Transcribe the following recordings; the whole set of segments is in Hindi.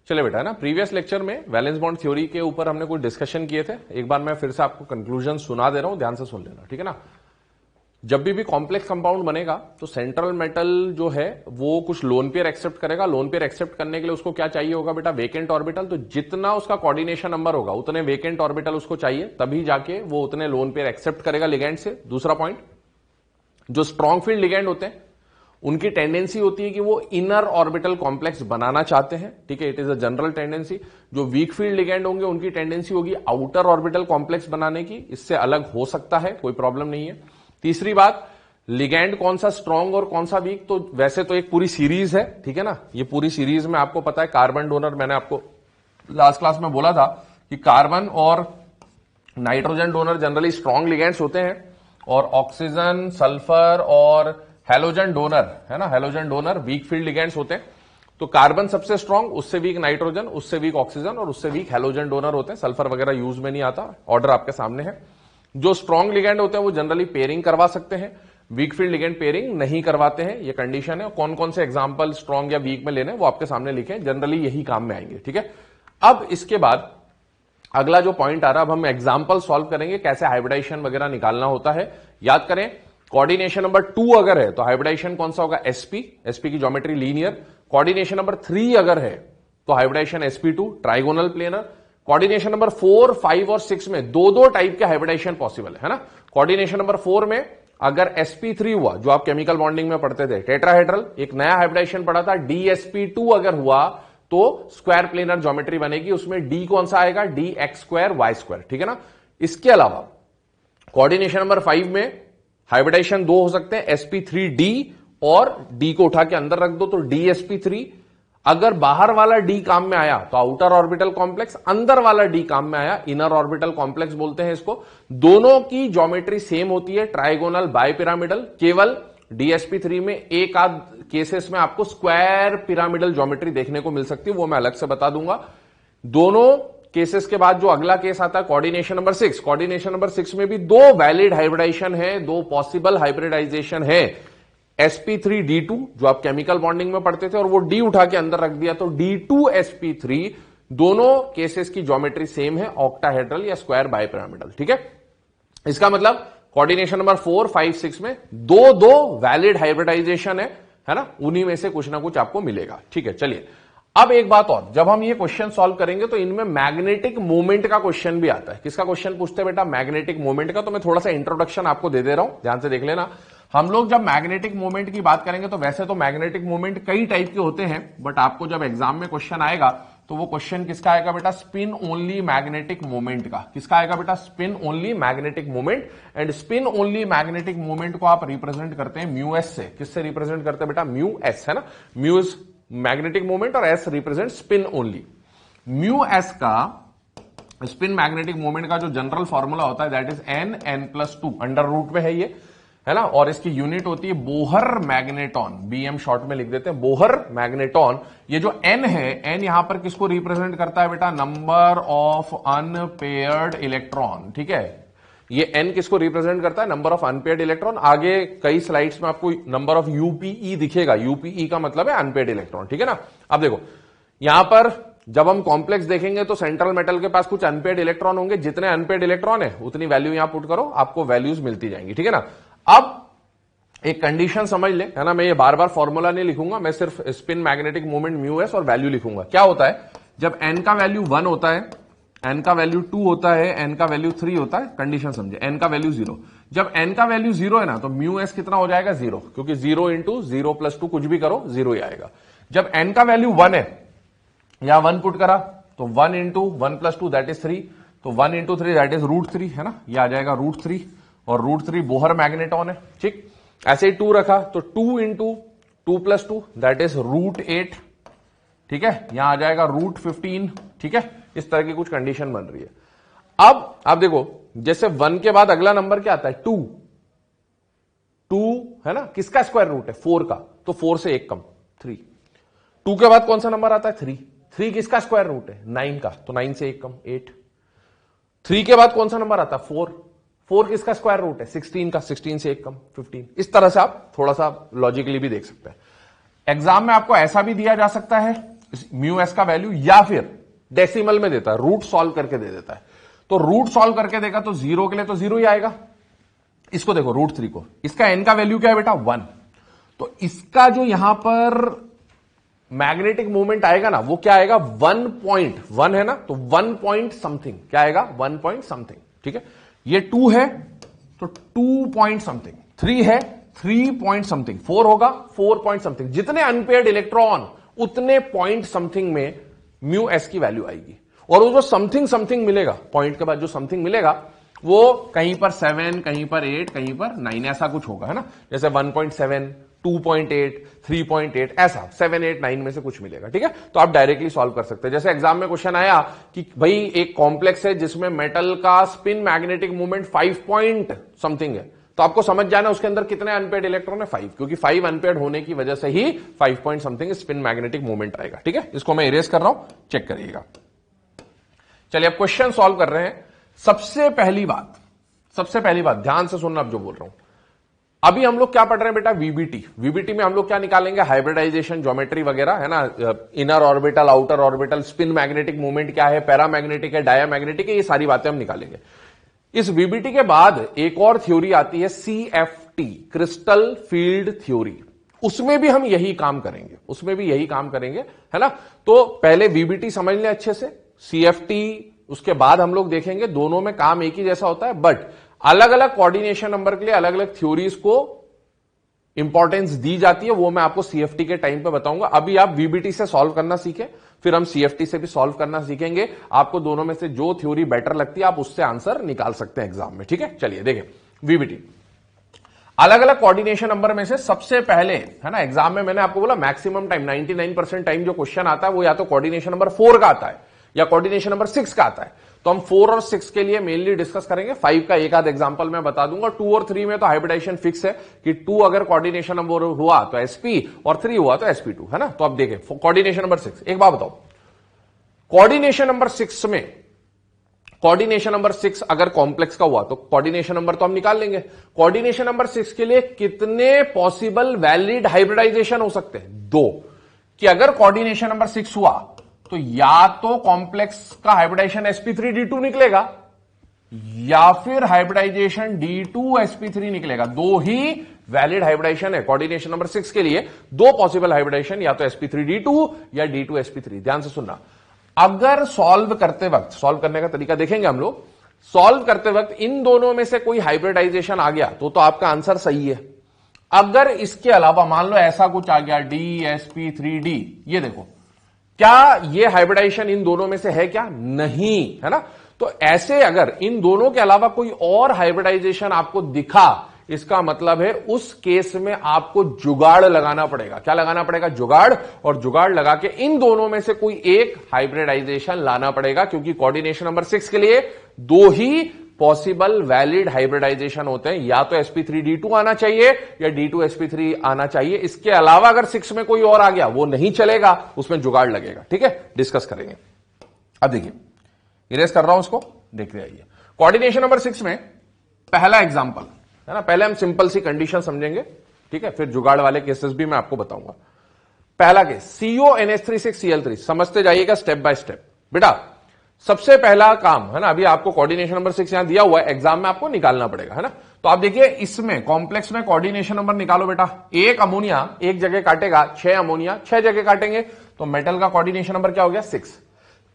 चले बेटा, है ना, प्रीवियस लेक्चर में वैलेंस बॉन्ड थ्योरी के ऊपर हमने कुछ डिस्कशन किए थे। एक बार मैं फिर से आपको कंक्लूजन सुना दे रहा हूं, ध्यान से सुन लेना, ठीक है ना। जब भी कॉम्प्लेक्स कंपाउंड बनेगा तो सेंट्रल मेटल जो है वो कुछ लोन पेयर एक्सेप्ट करेगा। लोन पेयर एक्सेप्ट करने के लिए उसको क्या चाहिए होगा बेटा? Vacant orbital. तो जितना उसका कोऑर्डिनेशन नंबर होगा उतने वेकेंट ऑर्बिटल उसको चाहिए, तभी जाके वो उतने लोन पेयर एक्सेप्ट करेगा लिगैंड से। दूसरा पॉइंट, जो स्ट्रॉन्ग फील्ड लिगैंड होते हैं उनकी टेंडेंसी होती है कि वो इनर ऑर्बिटल कॉम्प्लेक्स बनाना चाहते हैं, ठीक है, it is a general tendency. जो वीक फील्ड लिगैंड होंगे उनकी टेंडेंसी होगी आउटर ऑर्बिटल कॉम्प्लेक्स बनाने की, इससे अलग हो सकता है, कोई प्रॉब्लम नहीं है। तीसरी बात, लिगैंड कौन सा स्ट्रॉन्ग और कौन सा वीक, तो वैसे तो एक पूरी सीरीज है, ठीक है ना। ये पूरी सीरीज में आपको पता है कार्बन डोनर, मैंने आपको लास्ट क्लास में बोला था कि कार्बन और nitrogen donor generally strong ligands होते हैं, और ऑक्सीजन, सल्फर और हैलोजन डोनर, है ना, halogen donor weak field ligands होते हैं। तो कार्बन सबसे स्ट्रॉन्ग, उससे वीक नाइट्रोजन, उससे वीक ऑक्सीजन और उससे वीक हैलोजन डोनर होते हैं। सल्फर वगैरह यूज में नहीं आता, ऑर्डर आपके सामने है। जो स्ट्रॉन्ग लिगैंड होते हैं वो जनरली पेयरिंग करवा सकते हैं, वीक फील्ड लिगैंड पेयरिंग नहीं करवाते हैं, ये कंडीशन है। कौन कौन से एग्जांपल स्ट्रॉन्ग या वीक में लेने वो आपके सामने लिखे, जनरली यही काम में आएंगे, ठीक है। अब इसके बाद अगला जो पॉइंट आ रहा है, अब हम एग्जांपल सॉल्व करेंगे कैसे हाइब्रिडाइजेशन वगैरह निकालना होता है। याद करें, कोऑर्डिनेशन नंबर 2 अगर है तो हाइब्रिडाइजेशन कौन सा होगा? एसपी, एसपी की ज्योमेट्री लीनियर। कोऑर्डिनेशन नंबर 3 अगर है तो hybridisation sp2 trigonal planar. Coordination number 4, 5 और 6 में दो टाइप के हाइब्रिडाइजेशन पॉसिबल है ना। कोऑर्डिनेशन नंबर 4 में अगर sp3 हुआ, जो आप केमिकल बॉन्डिंग में पढ़ते थे, टेट्राहेड्रल, एक नया हाइब्रिडाइजेशन पढ़ा था dsp2 अगर हुआ तो स्क्वायर प्लेनर ज्योमेट्री बनेगी, उसमें d कौन सा आएगा? dx2 y2, ठीक है ना। इसके अलावा कोऑर्डिनेशन नंबर 5 में हाइब्रिडाइजेशन 2 हो सकते हैं, sp3d और d को उठा के अंदर रख दो तो dsp3। अगर बाहर वाला d काम में आया तो आउटर ऑर्बिटल कॉम्प्लेक्स, अंदर वाला d काम में आया इनर ऑर्बिटल कॉम्प्लेक्स बोलते हैं इसको। दोनों की ज्योमेट्री सेम होती है, ट्राइगोनल बाइपिरामिडल। केवल dsp3 में एक आध केसेस में आपको स्क्वायर पिरामिडल ज्योमेट्री देखने को मिल सकती है, वो मैं अलग से बता दूंगा। दोनों केसेस के बाद जो अगला केस आता है कोऑर्डिनेशन नंबर 6, कोऑर्डिनेशन नंबर 6 में भी दो वैलिड हाइब्रिडाइजेशन है, दो पॉसिबल हाइब्रिडाइजेशन है। sp3d2 जो आप केमिकल बॉन्डिंग में पढ़ते थे और वो d उठा के अंदर रख दिया तो d2sp3। दोनों केसेस की ज्योमेट्री सेम है, ऑक्टाहेड्रल या स्क्वायर बाइपिरामिडल, ठीक है। इसका मतलब कोऑर्डिनेशन नंबर 4, 5, 6 में दो वैलिड हाइब्रिडाइजेशन है ना, उन्हीं में से कुछ ना कुछ आपको मिलेगा, ठीक है। चलिए, अब एक बात और, जब हम ये क्वेश्चन सॉल्व करेंगे तो इनमें मैग्नेटिक मोमेंट का क्वेश्चन भी आता है। किसका क्वेश्चन पूछते हैं बेटा? मैग्नेटिक मोमेंट का। तो मैं थोड़ा सा इंट्रोडक्शन आपको दे दे रहा हूं, ध्यान से देख लेना। हम लोग जब मैग्नेटिक मोमेंट की बात करेंगे तो वैसे तो मैग्नेटिक मोमेंट कई टाइप के होते हैं, बट आपको जब एग्जाम में क्वेश्चन आएगा तो वो क्वेश्चन किसका आएगा बेटा? स्पिन ओनली मैग्नेटिक मोमेंट का। किसका आएगा बेटा? Spin only magnetic moment. And spin only magnetic moment को आप रिप्रेजेंट करते हैं म्यू एस से। किससे रिप्रेजेंट करते हैं बेटा? म्यू एस, है ना। म्यू इज मैग्नेटिक मोमेंट और S represent spin only. Mu S का स्पिन मैग्नेटिक मोमेंट का जो जनरल फॉर्मूला होता है that is n+2, under root में है ये, है ना। और इसकी यूनिट होती है बोहर मैग्नेटॉन, बीएम शॉर्ट में लिख देते हैं, बोहर मैग्नेटॉन। ये जो n है, n यहां पर किसको रिप्रेजेंट करता है बेटा? नंबर ऑफ अनपेयर्ड इलेक्ट्रॉन, ठीक है। ये n किसको रिप्रेजेंट करता है? Number of unpaired electron. आगे कई स्लाइड्स में आपको नंबर ऑफ यूपीई दिखेगा, यूपीई का मतलब है अनपेयर्ड इलेक्ट्रॉन, ठीक है ना। अब देखो, यहां पर जब हम कॉम्प्लेक्स देखेंगे तो सेंट्रल मेटल के पास कुछ अनपेयर्ड इलेक्ट्रॉन होंगे, जितने अनपेयर्ड इलेक्ट्रॉन है उतनी वैल्यू यहां पुट करो, आपको वैल्यूज मिलती जाएंगी, ठीक है ना। अब एक कंडीशन समझ ले, है ना, मैं ये बार बार फॉर्मूला नहीं लिखूंगा, मैं सिर्फ spin magnetic moment mu S और वैल्यू लिखूंगा। क्या होता है जब n का वैल्यू 1 होता है, n का वैल्यू 2 होता है, n का वैल्यू 3 होता है, कंडीशन समझे, n का वैल्यू 0। जब n का वैल्यू 0 है ना तो म्यू एस कितना हो जाएगा? 0, क्योंकि 0 इंटू 0+2 कुछ भी करो 0 ही आएगा। जब n का वैल्यू 1 है, यहां 1 पुट करा तो 1 इंटू 1+2 दैट इज 3, तो 1 इंटू 3 दैट इज √3, है ना, ये आ जाएगा √3, और √3 बोहर मैग्नेटॉन है, ठीक। ऐसे ही 2 रखा तो 2 इंटू 2+2 दैट इज √8, ठीक है, यहां आ जाएगा √15, ठीक है। इस तरह की कुछ कंडीशन बन रही है। अब आप देखो, जैसे 1 के बाद अगला नंबर क्या आता है? 2, है ना, किसका स्क्वायर रूट है? 4 का, तो 4 से 1 कम 3। 2 के बाद कौन सा नंबर आता है? 3 किसका स्क्वायर रूट है? 9 का, तो 9 से 1 कम 8। 3 के बाद कौन सा नंबर आता है? 4 किसका स्क्वायर रूट है? 16 का, 16 से 1 कम 15। इस तरह से आप थोड़ा सा लॉजिकली भी देख सकते हैं। एग्जाम में आपको ऐसा भी दिया जा सकता है म्यू एस का वैल्यू, या फिर डेसिमल में देता है, रूट सॉल्व करके दे देता है। तो रूट सॉल्व करके देगा तो 0 के लिए तो 0 ही आएगा। इसको देखो √3 को, इसका n का वैल्यू क्या है बेटा 1, तो इसका जो यहां पर मैग्नेटिक मूवमेंट आएगा ना वो क्या आएगा 1.1 है ना, तो 1 पॉइंट समथिंग, क्या आएगा 1 पॉइंट समथिंग, ठीक है। ये 2 है तो 2 पॉइंट समथिंग, 3 है 3 पॉइंट समथिंग, 4 होगा 4 पॉइंट समथिंग। जितने अनपेयर्ड इलेक्ट्रॉन उतने पॉइंट समथिंग में म्यू एस की वैल्यू आएगी। और वो जो समथिंग समथिंग मिलेगा, पॉइंट के बाद जो समथिंग मिलेगा वो कहीं पर 7, कहीं पर 8, कहीं पर 9, ऐसा कुछ होगा, है ना। जैसे 1.7, 2.8, 3.8, ऐसा 7, 8, 9 में से कुछ मिलेगा, ठीक है। तो आप डायरेक्टली सॉल्व कर सकते हैं। जैसे एग्जाम में क्वेश्चन आया कि भाई एक कॉम्प्लेक्स है जिसमें मेटल का spin magnetic movement 5 point something है, तो आपको समझ जाना उसके अंदर कितने अनपेयर्ड इलेक्ट्रॉन है 5, क्योंकि 5 अनपेयर्ड होने की वजह से ही 5 point something spin magnetic movement आएगा, ठीक है। इसको मैं इरेज कर रहा हूं, चेक करिएगा। चलिए अब क्वेश्चन सॉल्व कर रहे हैं। सबसे पहली बात ध्यान से सुनना, अब जो बोल रहा हूं, अभी हम लोग क्या पढ़ रहे हैं बेटा वीबीटी में हम लोग क्या निकालेंगे, हाइब्रिडाइजेशन, ज्योमेट्री वगैरह, है ना। Inner orbital, outer orbital, spin magnetic movement क्या है, पैरामैग्नेटिक है, डायामैग्नेटिक है, ये सारी बातें हम निकालेंगे। इस वीबीटी के बाद एक और थ्योरी आती है CFT, क्रिस्टल फील्ड थ्योरी। उसमें भी हम यही काम करेंगे, है ना। तो पहले वीबीटी समझ लें अच्छे से, CFT उसके बाद हम लोग देखेंगे। दोनों में काम एक ही जैसा होता है, बट अलग अलग कोऑर्डिनेशन नंबर के लिए अलग अलग थ्योरीज को इंपॉर्टेंस दी जाती है, वो मैं आपको CFT के टाइम पे बताऊंगा। अभी आप VBT से सॉल्व करना सीखें, फिर हम CFT से भी सॉल्व करना सीखेंगे। आपको दोनों में से जो थ्योरी बेटर लगती है आप उससे आंसर निकाल सकते हैं एग्जाम में, ठीक है। चलिए देखें VBT, अलग अलग कोऑर्डिनेशन नंबर में से सबसे पहले, है ना, एग्जाम में मैंने आपको बोला मैक्सिमम टाइम 99% टाइम जो क्वेश्चन आता है वो या तो कोऑर्डिनेशन नंबर 4 का आता है या कोऑर्डिनेशन नंबर 6 का आता है। तो हम 4 और 6 के लिए मेनली डिस्कस करेंगे। 5 का एक आध एग्जांपल मैं बता दूंगा। 2 और 3 में तो हाइब्रिडाइजेशन फिक्स है कि 2 अगर कोऑर्डिनेशन नंबर हुआ तो sp और 3 हुआ तो sp2, है ना। तो अब देखें कोऑर्डिनेशन नंबर 6, एक बात बताओ, कोऑर्डिनेशन नंबर 6 अगर कॉम्प्लेक्स का हुआ तो कोऑर्डिनेशन नंबर तो हम निकाल लेंगे। कोऑर्डिनेशन नंबर 6 के लिए कितने पॉसिबल वैलिड हाइब्रिडाइजेशन हो सकते हैं? 2, कि अगर कोऑर्डिनेशन नंबर 6 हुआ तो या तो कॉम्प्लेक्स का हाइब्रिडाइजेशन sp3d2 निकलेगा या फिर हाइब्रिडाइजेशन d2sp3 निकलेगा। 2 ही वैलिड हाइब्रिडाइजेशन है कोऑर्डिनेशन नंबर 6 के लिए, 2 पॉसिबल हाइब्रिडाइजेशन, या तो sp3d2 या d2sp3। ध्यान से सुनना, अगर सॉल्व करने का तरीका देखेंगे हम लोग, सॉल्व करते वक्त इन दोनों में से कोई हाइब्रिडाइजेशन आ गया तो आपका आंसर सही है। अगर इसके अलावा मान लो ऐसा कुछ आ गया dsp3d, ये देखो, क्या ये हाइब्रिडाइजेशन इन दोनों में से है क्या? नहीं, है ना। तो ऐसे अगर इन दोनों के अलावा कोई और हाइब्रिडाइजेशन आपको दिखा, इसका मतलब है उस केस में आपको जुगाड़ लगाना पड़ेगा। क्या लगाना पड़ेगा? जुगाड़। और जुगाड़ लगा के इन दोनों में से कोई एक हाइब्रिडाइजेशन लाना पड़ेगा, क्योंकि कोऑर्डिनेशन नंबर 6 के लिए 2 ही पॉसिबल वैलिड हाइब्रिडाइजेशन होते हैं, या तो sp3d2 आना चाहिए या d2sp3 आना चाहिए। इसके अलावा अगर 6 में कोई और आ गया वो नहीं चलेगा, उसमें जुगाड़ लगेगा, ठीक है। डिस्कस करेंगे। अब देखिए, इरेज कर रहा हूं उसको, देखते आइए। कोऑर्डिनेशन नंबर 6 में पहला एग्जांपल, है ना, पहले हम सिंपल सी कंडीशन समझेंगे, ठीक है, फिर जुगाड़ वाले केसेस भी मैं आपको बताऊंगा। पहला केस CO NH36Cl3, समझते जाइएगा स्टेप बाय स्टेप। बेटा सबसे पहला काम, है ना, अभी आपको कोऑर्डिनेशन नंबर 6 यहां दिया हुआ है, एग्जाम में आपको निकालना पड़ेगा, है ना। तो आप देखिए इसमें कॉम्प्लेक्स में कोऑर्डिनेशन नंबर निकालो बेटा। एक अमोनिया एक जगह काटेगा, 6 अमोनिया 6 जगह काटेंगे, तो मेटल का कोऑर्डिनेशन नंबर क्या हो गया? 6।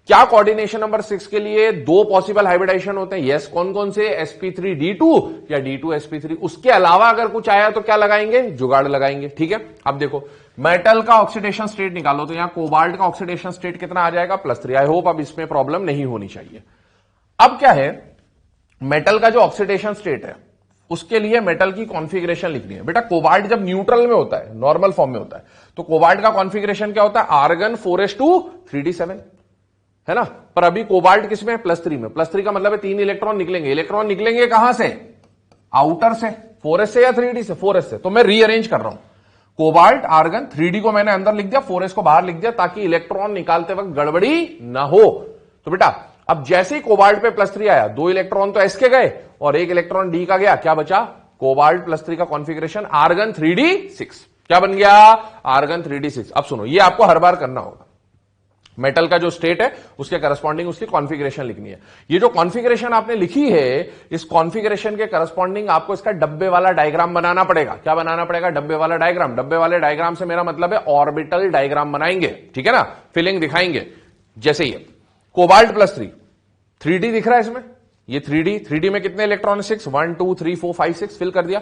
क्या कोऑर्डिनेशन नंबर 6 के लिए 2 पॉसिबल हाइब्रिडाइजेशन होते हैं? यस। कौन कौन से? sp3d2 या d2sp3। उसके अलावा अगर कुछ आया तो क्या लगाएंगे? जुगाड़ लगाएंगे, ठीक है। अब देखो मेटल का ऑक्सीडेशन स्टेट निकालो, तो यहां कोबाल्ट का ऑक्सीडेशन स्टेट कितना आ जाएगा? +3। आई होप अब इसमें प्रॉब्लम नहीं होनी चाहिए। अब क्या है, मेटल का जो ऑक्सीडेशन स्टेट है उसके लिए मेटल की कॉन्फ़िगरेशन लिखनी है। बेटा कोबाल्ट जब न्यूट्रल में होता है, नॉर्मल फॉर्म में होता है, तो कोबाल्ट का कॉन्फ़िगरेशन क्या होता है? आर्गन 4s2 3d7, है ना। पर अभी कोबाल्ट किसमें है? +3 में। +3 का मतलब है 3 इलेक्ट्रॉन निकलेंगे। इलेक्ट्रॉन निकलेंगे कहां से? आउटर से। 4s से या 3d से? 4s से। तो मैं रीअरेंज कर रहा हूं, कोबाल्ट आर्गन 3d को मैंने अंदर लिख दिया, 4s को बाहर लिख दिया, ताकि इलेक्ट्रॉन निकालते वक्त गड़बड़ी ना हो। तो बेटा अब जैसे ही कोबाल्ट पे +3 आया, 2 इलेक्ट्रॉन तो s के गए और 1 इलेक्ट्रॉन d का गया, क्या बचा? कोबाल्ट +3 का कॉन्फ़िगरेशन आर्गन 3d6। क्या बन गया? Argon 3d6। अब सुनो, ये आपको हर बार करना होगा, मेटल का जो स्टेट है उसके करस्पॉन्डिंग उसकी कॉन्फ़िगरेशन लिखनी है। ये जो कॉन्फ़िगरेशन आपने लिखी है, इस कॉन्फ़िगरेशन के करस्पॉन्डिंग आपको इसका डब्बे वाला डायग्राम बनाना पड़ेगा। क्या बनाना पड़ेगा? डब्बे वाला डायग्राम। डब्बे वाले डायग्राम से मेरा मतलब है ऑर्बिटल डायग्राम बनाएंगे, ठीक है ना, फिलिंग दिखाएंगे। जैसे ये कोबाल्ट +3 3D दिख रहा है इसमें, ये 3D में कितने इलेक्ट्रॉन? 6, 1 2 3 4 5 6 फिल कर दिया।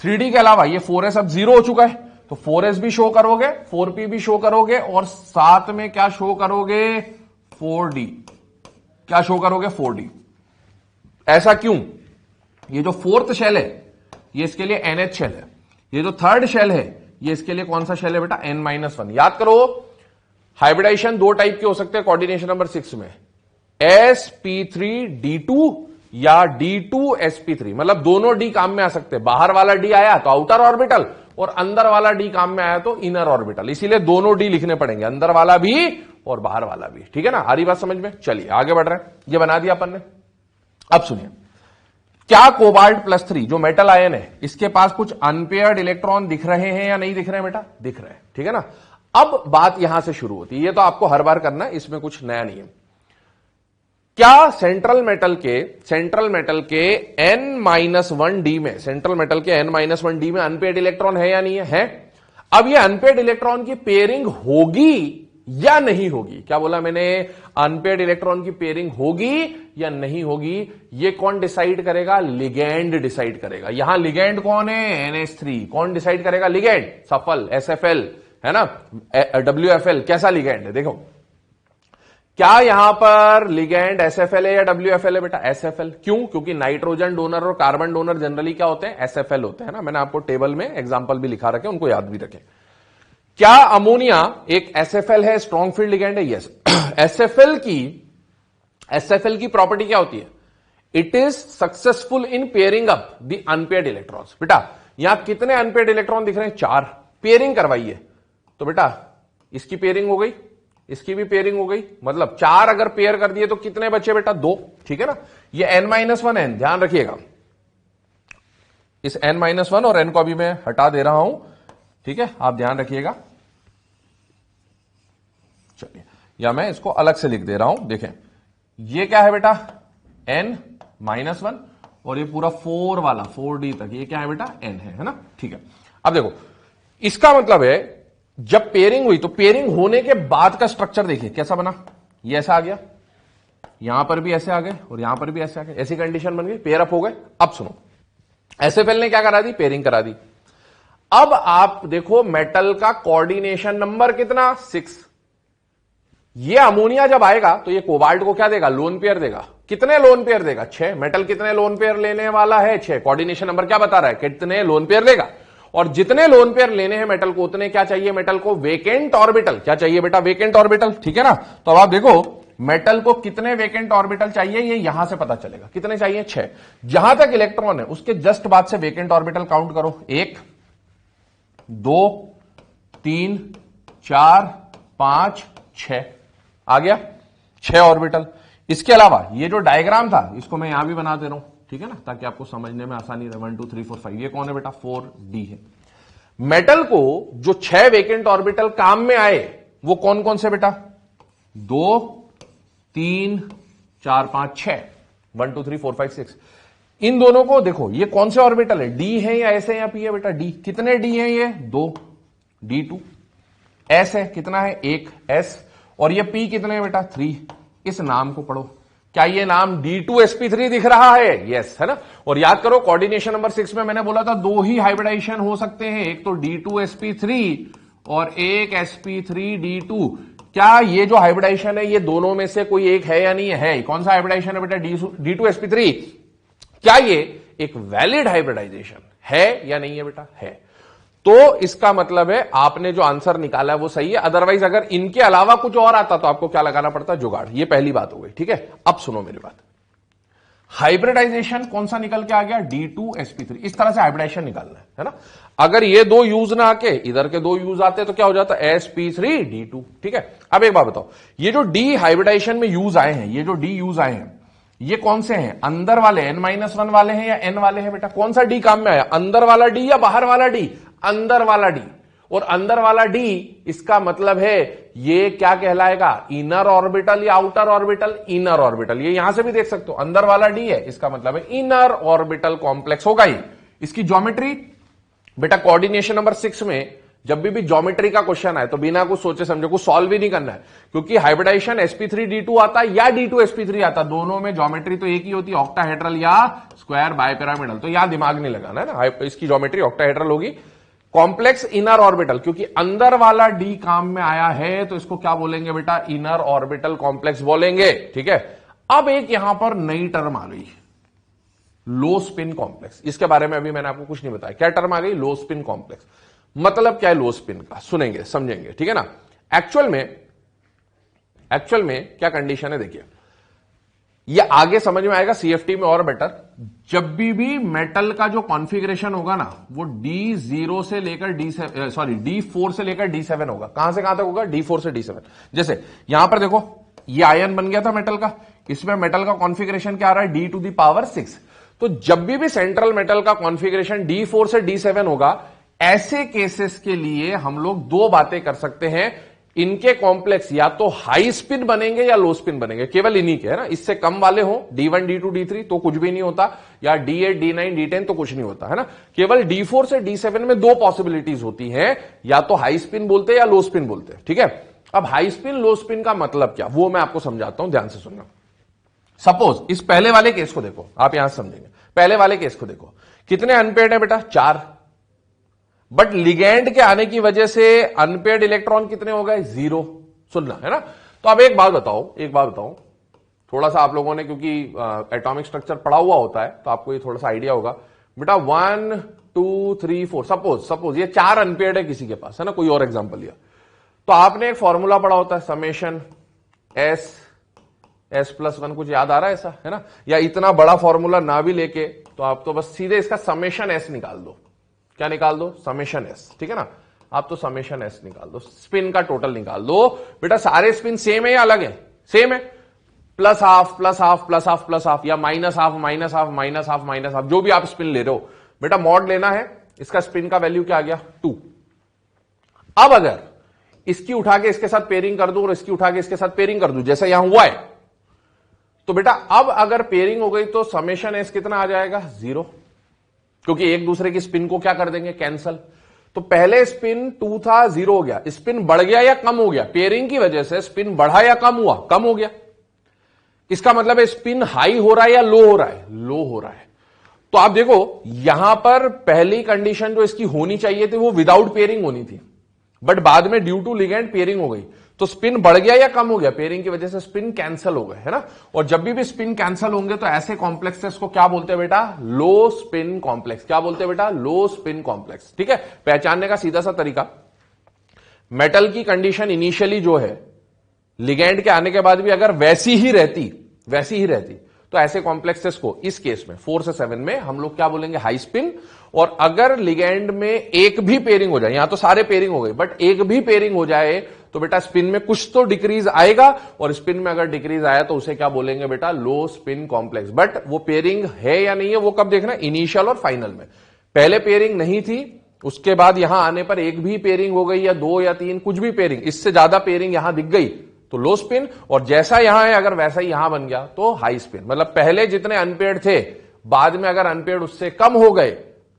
3D के अलावा ये 4s अब 0 हो चुका है, तो 4s भी शो करोगे, 4p भी शो करोगे, और साथ में क्या शो करोगे? 4d। क्या शो करोगे? 4d। ऐसा क्यों? ये जो फोर्थ शेल है ये इसके लिए NH शेल है, ये जो थर्ड शेल है ये इसके लिए कौन सा शेल है बेटा? N-1। याद करो, हाइब्रिडाइजेशन दो टाइप के हो सकते हैं कोऑर्डिनेशन नंबर 6 में, sp3d2 या d2sp3, मतलब दोनों डी काम में आ सकते हैं। बाहर वाला डी आया तो आउटर ऑर्बिटल, और अंदर वाला डी काम में आया तो इनर ऑर्बिटल। इसीलिए दोनों डी लिखने पड़ेंगे, अंदर वाला भी और बाहर वाला भी, ठीक है ना? आ रही बात समझ में? चलिए आगे बढ़ रहे हैं। ये बना दिया अपन ने। अब सुनिए, क्या कोबाल्ट +3 जो मेटल आयन है इसके पास कुछ अनपेयर्ड इलेक्ट्रॉन दिख रहे हैं या नहीं दिख रहे हैं बेटा? दिख रहे हैं, ठीक है ना? अब बात यहां से शुरू होती है, ये तो आपको हर बार करना है, इसमें कुछ नया नहीं है। क्या सेंट्रल मेटल के N-1d में, सेंट्रल मेटल के N-1d में अनपेयर्ड इलेक्ट्रॉन है या नहीं है? है। अब ये अनपेयर्ड इलेक्ट्रॉन की पेयरिंग होगी या नहीं होगी? क्या बोला मैंने? अनपेयर्ड इलेक्ट्रॉन की पेयरिंग होगी या नहीं होगी, ये कौन डिसाइड करेगा? लिगेंड डिसाइड करेगा। यहां लिगेंड कौन है? NH3। कौन डिसाइड करेगा? लिगेंड। सफल SFL है ना, WFL कैसा लिगेंड है? देखो, क्या यहां पर लिगेंड SFL है या WFL है बेटा? SFL। क्यों? क्योंकि नाइट्रोजन डोनर और कार्बन डोनर जनरली क्या होते हैं? SFL होते हैं ना। मैंने आपको टेबल में एग्जांपल भी लिखा रखे, उनको याद भी रखें। क्या अमोनिया एक SFL है, स्ट्रॉन्ग फील्ड लिगेंड है? यस। SFL की प्रॉपर्टी क्या होती है? It is successful in pairing up the unpaired electrons. बेटा यहां कितने अनपेयर्ड इलेक्ट्रॉन दिख रहे हैं? 4। पेयरिंग करवाइए तो बेटा इसकी पेयरिंग हो गई, इसकी भी पेयरिंग हो गई, मतलब 4 अगर पेयर कर दिए तो कितने बचे बेटा? 2, ठीक है ना? ये N-1 ध्यान रखिएगा, इस N-1 और N को अभी मैं हटा दे रहा हूं, ठीक है? आप ध्यान रखिएगा। चलिए, या मैं इसको अलग से लिख दे रहा हूं। देखें, ये क्या है बेटा? N-1, और ये पूरा 4 वाला 4d तक ये क्या है बेटा? N है ना? ठीक है। अब देखो, इसका मतलब है जब पेयरिंग हुई तो पेयरिंग होने के बाद का स्ट्रक्चर देखिए कैसा बना। ये ऐसा आ गया, यहां पर भी ऐसे आ गए और यहां पर भी ऐसे आ गए, ऐसी कंडीशन बन गई, पेयर अप हो गए। अब सुनो, SFL ने क्या करा दी? पेयरिंग करा दी। अब आप देखो मेटल का कोऑर्डिनेशन नंबर कितना? 6। ये अमोनिया जब आएगा तो ये कोबाल्ट को क्या देगा? लोन पेयर देगा। कितने लोन पेयर देगा? 6। मेटल कितने लोन पेयर लेने वाला है? 6। कोऑर्डिनेशन नंबर क्या बता रहा है? कितने लोन पेयर लेगा, और जितने लोन पेयर लेने हैं मेटल को उतने क्या चाहिए? मेटल को वेकेंट ऑर्बिटल। क्या चाहिए बेटा? वेकेंट ऑर्बिटल, ठीक है ना? तो अब आप देखो मेटल को कितने वेकेंट ऑर्बिटल चाहिए, ये यहां से पता चलेगा। कितने चाहिए? 6। जहां तक इलेक्ट्रॉन है उसके जस्ट बाद से वेकेंट ऑर्बिटल काउंट करो। 1 2 3 4 5 6 आ गया, 6 ऑर्बिटल। इसके अलावा ये जो डायग्राम था इसको मैं यहां भी बना दे रहा हूं, ठीक है ना, ताकि आपको समझने में आसानी रहे। 1 2 3 4 5, ये कौन है बेटा? 4d है। मेटल को जो 6 वेकेंट ऑर्बिटल काम में आए वो कौन कौन से बेटा? 2 3 4 5 6, 1 2 3 4 5 6। इन दोनों को देखो, ये कौन से ऑर्बिटल है? डी है या एस है या पी है बेटा? डी। कितने डी है? ये 2, d2। एस है कितना है? 1 एस। और ये पी कितने है बेटा? 3। इस नाम को पढ़ो। क्या ये नाम D2sp3 दिख रहा है? यस, है ना? और याद करो कोऑर्डिनेशन नंबर 6 में मैंने बोला था 2 ही हाइब्रिडाइजेशन हो सकते हैं, एक तो D2sp3 और एक sp3d2। क्या ये जो हाइब्रिडाइजेशन है ये दोनों में से कोई एक है या नहीं है? कौन सा हाइब्रिडाइजेशन है बेटा? D2sp3। क्या ये एक वैलिड हाइब्रिडाइजेशन है या नहीं है बेटा? है। तो इसका मतलब है आपने जो आंसर निकाला है वो सही है। अदरवाइज अगर इनके अलावा कुछ और आता तो आपको क्या लगाना पड़ता? जुगाड़। ये पहली बात हो गई, ठीक है? अब सुनो मेरी बात। हाइब्रिडाइजेशन कौन सा निकल के आ गया? D2sp3। इस तरह से हाइब्रिडाइजेशन निकालना है ना? अगर ये 2 यूज ना आके इधर के 2 यूज आते तो क्या हो जाता? sp3d2, ठीक है? अब एक बात बताओ, ये जो डी हाइब्रिडाइजेशन में यूज आए हैं, ये जो डी यूज आए हैं, ये कौन से हैं? अंदर वाले N-1 वाले हैं या N वाले हैं बेटा? कौन सा डी काम में आया? अंदर वाला डी या बाहर वाला डी? अंदर वाला डी। और अंदर वाला डी, इसका मतलब है ये क्या कहलाएगा, इनर ऑर्बिटल या आउटर ऑर्बिटल, इनर ऑर्बिटल। ये यहां से भी देख सकते हो, अंदर वाला डी है, इसका मतलब है इनर ऑर्बिटल कॉम्प्लेक्स होगा ही। इसकी ज्योमेट्री बेटा कोऑर्डिनेशन नंबर 6 में जब भी ज्योमेट्री का क्वेश्चन आए तो बिना कुछ सोचे समझे कुछ सॉल्व ही नहीं करना है, क्योंकि हाइब्रिडाइजेशन sp3d2 आता है या d2sp3 आता है, दोनों में ज्योमेट्री तो एक ही होती है, ऑक्टाहेड्रल या स्क्वायर बाइपिरामिडल। तो यहां दिमाग नहीं लगाना है ना, इसकी ज्योमेट्री ऑक्टाहेड्रल होगी। कॉम्प्लेक्स इनर ऑर्बिटल, क्योंकि अंदर वाला डी काम में आया है तो इसको क्या बोलेंगे बेटा, इनर ऑर्बिटल कॉम्प्लेक्स बोलेंगे। ठीक है, अब एक यहां पर नई टर्म आ गई, लो स्पिन कॉम्प्लेक्स। इसके बारे में अभी मैंने आपको कुछ नहीं बताया, क्या टर्म आ गई, लो स्पिन कॉम्प्लेक्स। मतलब क्या है लो स्पिन का, सुनेंगे समझेंगे, ठीक है ना। एक्चुअल में क्या कंडीशन है देखिए, ये आगे समझ में आएगा सीएफटी में और बेटर। जब भी मेटल का जो कॉन्फ़िगरेशन होगा ना, वो D0 से लेकर D4 से लेकर D7 होगा। कहां से कहां तक होगा, D4 से D7। जैसे यहां पर देखो, ये आयन बन गया था मेटल का, इसमें मेटल का कॉन्फ़िगरेशन क्या आ रहा है, D⁶। तो जब भी सेंट्रल मेटल का कॉन्फ़िगरेशन D4 से D7 होगा, ऐसे केसेस के लिए हम लोग दो बातें कर सकते हैं, इनके कॉम्प्लेक्स या तो हाई स्पिन बनेंगे या लो स्पिन बनेंगे, केवल इन्हीं के, है ना। इससे कम वाले हो D1 D2 D3 तो कुछ भी नहीं होता, या D8 D9 D10 तो कुछ नहीं होता, है ना। केवल D4 से D7 में दो पॉसिबिलिटीज होती हैं, या तो हाई स्पिन बोलते हैं या लो स्पिन बोलते हैं। ठीक है, अब हाई स्पिन लो स्पिन का मतलब क्या, वो मैं आपको समझाता हूं, ध्यान से सुनना। सपोज इस पहले वाले केस को देखो, आप यहां समझेंगे, पहले वाले केस को देखो, कितने अनपेयर्ड है बेटा, 4। बट लिगैंड के आने की वजह से अनपेयर्ड इलेक्ट्रॉन कितने हो गए, 0। सुनना है ना। तो अब एक बात बताओ, थोड़ा सा आप लोगों ने क्योंकि एटॉमिक स्ट्रक्चर पढ़ा हुआ होता है तो आपको ये थोड़ा सा आइडिया होगा बेटा। 1 2 3 4 सपोज ये 4 अनपेयर्ड है किसी के पास, है ना, कोई और एग्जांपल लिया, तो आपने एक फॉर्मूला पढ़ा होता है, समेशन S+1, कुछ याद आ रहा है ऐसा, है ना। या इतना बड़ा फॉर्मूला ना भी लेके तो आप तो बस सीधे इसका समेशन S निकाल दो। क्या निकाल दो, समेशन S, ठीक है ना। आप तो समेशन S निकाल दो, स्पिन का टोटल निकाल दो। बेटा सारे स्पिन सेम है या अलग है, सेम है, plus half plus half plus half plus half, या minus half minus half minus half minus half, जो भी आप स्पिन ले रहे हो। बेटा मॉड लेना है, इसका स्पिन का वैल्यू क्या आ गया, 2। अब अगर इसकी उठा के इसके साथ पेयरिंग कर दूं और इसकी उठा के इसके साथ पेयरिंग कर दूं, जैसा यहां हुआ है, तो बेटा अब अगर पेयरिंग हो गई तो समेशन S कितना आ जाएगा, 0, क्योंकि एक दूसरे की स्पिन को क्या कर देंगे, कैंसल। तो पहले स्पिन 2 था, 0 हो गया, स्पिन बढ़ गया या कम हो गया, पेयरिंग की वजह से स्पिन बढ़ा या कम हुआ, कम हो गया। इसका मतलब है स्पिन हाई हो रहा है या लो हो रहा है, लो हो रहा है। तो आप देखो यहां पर पहली कंडीशन जो इसकी होनी चाहिए थी वो विदाउट पेयरिंग होनी थी, बट बाद में ड्यू टू लिगैंड पेयरिंग हो गई, तो स्पिन बढ़ गया या कम हो गया, पेयरिंग की वजह से स्पिन कैंसिल हो गए, है ना। और जब भी स्पिन कैंसिल होंगे तो ऐसे कॉम्प्लेक्सेस को क्या बोलते हैं बेटा, लो स्पिन कॉम्प्लेक्स। क्या बोलते हैं बेटा, लो स्पिन कॉम्प्लेक्स। ठीक है, पहचानने का सीधा सा तरीका, मेटल की कंडीशन इनिशियली जो है लिगैंड के आने के बाद भी अगर वैसी ही रहती तो ऐसे कॉम्प्लेक्सेस को इस केस में 4 से 7 में हम लोग क्या बोलेंगे, हाई स्पिन। और अगर लिगैंड में एक भी पेयरिंग हो जाए, यहां तो सारे पेयरिंग हो गए, बट एक भी पेयरिंग हो जाए तो बेटा स्पिन में कुछ तो डिक्रीज आएगा, और स्पिन में अगर डिक्रीज आया तो उसे क्या बोलेंगे बेटा, लो स्पिन कॉम्प्लेक्स। बट वो पेयरिंग है या नहीं है वो कब देखना, इनिशियल और फाइनल में। पहले पेयरिंग नहीं थी, उसके बाद यहां आने पर एक भी पेयरिंग हो गई या 2 या 3, कुछ भी पेयरिंग, इससे ज्यादा पेयरिंग यहां दिख गई तो लो स्पिन, और जैसा यहां है अगर वैसा ही यहां बन गया तो हाई स्पिन। मतलब पहले जितने अनपेयर्ड थे, बाद में अगर अनपेयर्ड उससे कम हो गए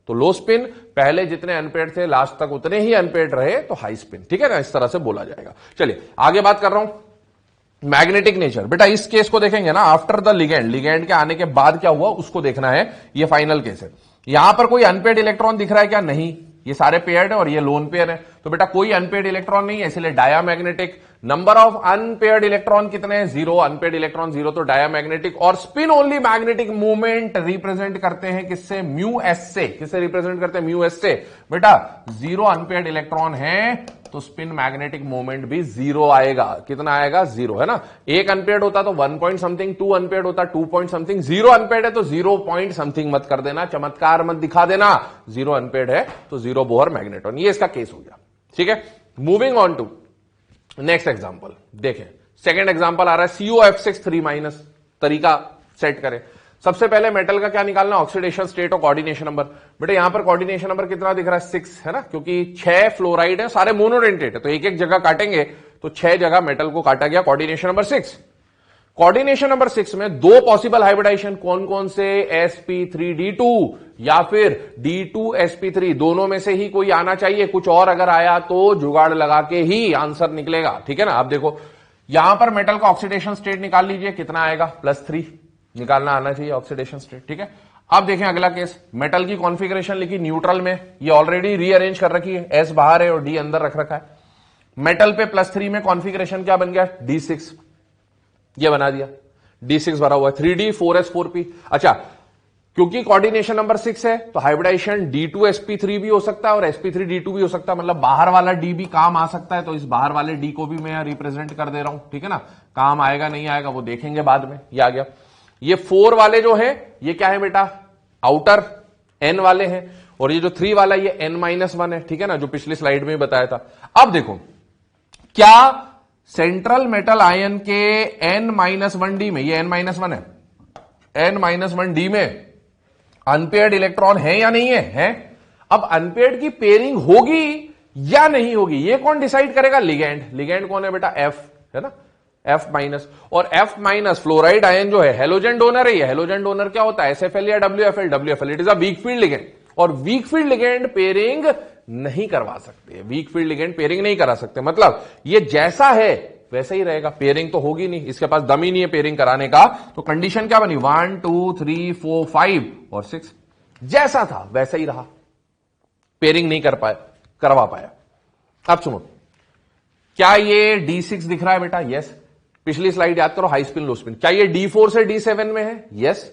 तो लो स्पिन, पहले जितने अनपेयर्ड थे लास्ट तक उतने ही अनपेयर्ड रहे तो हाई स्पिन। ठीक है ना, इस तरह से बोला जाएगा। चलिए आगे बात कर रहा हूं मैग्नेटिक नेचर। बेटा इस केस को देखेंगे ना, आफ्टर द लिगैंड के आने के बाद क्या हुआ उसको देखना है, ये फाइनल केस है। यहां पर कोई अनपेयर्ड इलेक्ट्रॉन दिख रहा है क्या, नहीं, ये सारे पेयर्ड है और ये लोन पेयर है, तो बेटा कोई अनपेयर्ड इलेक्ट्रॉन नहीं है, इसलिए diamagnetic. Number of unpaired electron कितने हैं, 0, अनपेयर्ड इलेक्ट्रॉन 0, तो डायामैग्नेटिक। और spin only magnetic movement represent करते हैं किससे, म्यू एस से। किससे रिप्रेजेंट करते हैं, म्यू एस से। बेटा 0 अनपेयर्ड इलेक्ट्रॉन है तो स्पिन मैग्नेटिक मूवमेंट भी 0 आएगा। कितना आएगा, 0, है ना। एक अनपेयर्ड होता तो 1 पॉइंट समथिंग, 2 अनपेयर्ड होता 2 पॉइंट समथिंग, 0 अनपेयर्ड है तो 0 पॉइंट समथिंग मत कर देना, चमत्कार मत दिखा देना। 0 अनपेयर्ड है तो 0 बोहर मैग्नेट्रॉन, ये इसका केस हो गया। ठीक है, moving on to next example. देखें सेकंड एग्जांपल आ रहा है COF6 3- तरीका सेट करें। सबसे पहले मेटल का क्या निकालना, ऑक्सीडेशन स्टेट और कोऑर्डिनेशन नंबर। बेटा यहां पर कोऑर्डिनेशन नंबर कितना दिख रहा है, 6 है ना, क्योंकि 6 फ्लोराइड है, सारे मोनोडेंटेट है, तो एक एक जगह काटेंगे तो 6 जगह मेटल को काटा गया, कोऑर्डिनेशन नंबर 6। कोऑर्डिनेशन नंबर 6 में 2 पॉसिबल हाइब्रिडाइजेशन, कौन कौन से, sp3d2 या फिर d2sp3, दोनों में से ही कोई आना चाहिए, कुछ और अगर आया तो जुगाड़ लगा के ही आंसर निकलेगा, ठीक है ना। अब देखो यहां पर मेटल का ऑक्सीडेशन स्टेट निकाल लीजिए, कितना आएगा, +3 निकालना आना चाहिए ऑक्सीडेशन स्टेट, ठीक है। अब देखें अगला केस, मेटल की कॉन्फ़िगरेशन लिखी न्यूट्रल में, ये ऑलरेडी रीअरेंज कर रखी है, s बाहर है और d अंदर रख रखा है। मेटल पे +3 में कॉन्फ़िगरेशन क्या बन गया, d6, ये बना दिया, d6 भरा हुआ है, 3d 4s 4p। अच्छा, क्योंकि कोऑर्डिनेशन नंबर 6 है तो हाइब्रिडाइजेशन d2sp3 भी हो सकता है और sp3d2 भी हो सकता है, मतलब बाहर वाला d भी काम आ सकता है, तो इस बाहर वाले d को भी मैं रिप्रेजेंट कर दे रहा हूं, ठीक है ना। काम आएगा नहीं आएगा वो देखेंगे बाद में। ये आ गया। ये 4 वाले जो है ये क्या है बेटा, आउटर n वाले हैं, और ये जो 3 वाला ये n-1 है, ठीक है ना, जो पिछली स्लाइड में बताया था। अब देखो क्या सेंट्रल मेटल आयन के n-1d में, ये n-1 है, n-1d में अनपेयर्ड इलेक्ट्रॉन है या नहीं है? अब अनपेयर्ड की पेयरिंग होगी या नहीं होगी, ये कौन डिसाइड करेगा, लिगेंड। लिगेंड कौन है बेटा, F है ना, F-, और F- फ्लोराइड आयन जो है हेलोजन डोनर है। ये हेलोजन डोनर क्या होता है, SFL या WFL? WFL, it is a weak field ligand, और वीक फील्ड लिगेंड पेयरिंग नहीं करवा सकते, वीक फील्ड लिगेंड पेयरिंग नहीं करा सकते, मतलब ये जैसा है वैसे ही रहेगा, पेयरिंग तो होगी नहीं, इसके पास दम ही नहीं है पेयरिंग कराने का। तो कंडीशन क्या बनी, 1 2 3 4 5 और 6, जैसा था वैसा ही रहा, पेयरिंग नहीं करवा पाया। अब सुनो, क्या ये D6 दिख रहा है बेटा, यस। पिछली स्लाइड याद करो, हाई स्पिन लो स्पिन। क्या ये D4 से D7 में है, यस।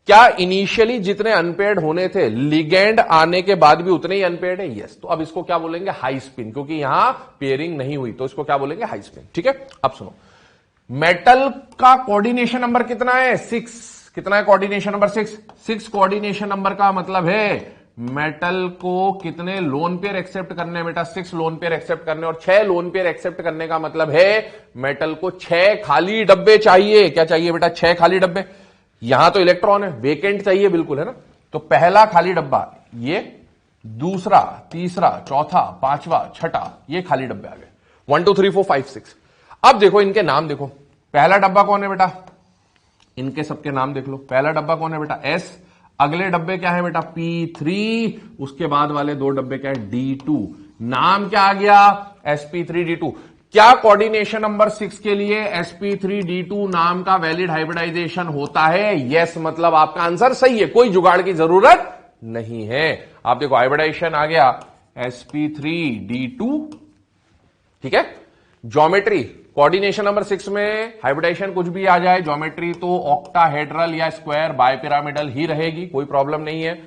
क्या इनिशियली जितने अनपेयर्ड होने थे लिगेंड आने के बाद भी उतने ही अनपेयर्ड है, यस। तो अब इसको क्या बोलेंगे, हाई स्पिन, क्योंकि यहां पेयरिंग नहीं हुई, तो इसको क्या बोलेंगे, हाई स्पिन, ठीक है। अब सुनो, मेटल का कोऑर्डिनेशन नंबर कितना है, 6। कितना है कोऑर्डिनेशन नंबर, 6 कोऑर्डिनेशन नंबर का मतलब है मेटल को कितने लोन पेयर एक्सेप्ट करने, बेटा 6 लोन पेयर एक्सेप्ट करने, और 6 लोन पेयर एक्सेप्ट करने का मतलब है मेटल को 6 खाली डब्बे चाहिए। क्या चाहिए बेटा, 6 खाली डब्बे। यहां तो इलेक्ट्रॉन है, वेकेंट चाहिए बिल्कुल, है ना। तो पहला खाली डब्बा ये, दूसरा, तीसरा, चौथा, पांचवा, छठा, ये खाली डब्बे आ गए, 1 2 3 4 5 6। अब देखो इनके नाम देखो, पहला डब्बा कौन है बेटा, इनके सबके नाम देख लो। पहला डब्बा कौन है बेटा, S। अगले डब्बे क्या है बेटा, P3। उसके बाद वाले 2 डब्बे क्या है, D2। नाम क्या आ गया, sp3d2। क्या कोऑर्डिनेशन नंबर 6 के लिए sp3d2 नाम का वैलिड हाइब्रिडाइजेशन होता है, यस। मतलब आपका आंसर सही है, कोई जुगाड़ की जरूरत नहीं है। आप देखो हाइब्रिडाइजेशन आ गया sp3d2, ठीक है। ज्योमेट्री, कोऑर्डिनेशन नंबर 6 में हाइब्रिडाइजेशन कुछ भी आ जाए, ज्योमेट्री तो ऑक्टाहेड्रल या स्क्वायर बायपिरामिडल ही रहेगी, कोई प्रॉब्लम नहीं है।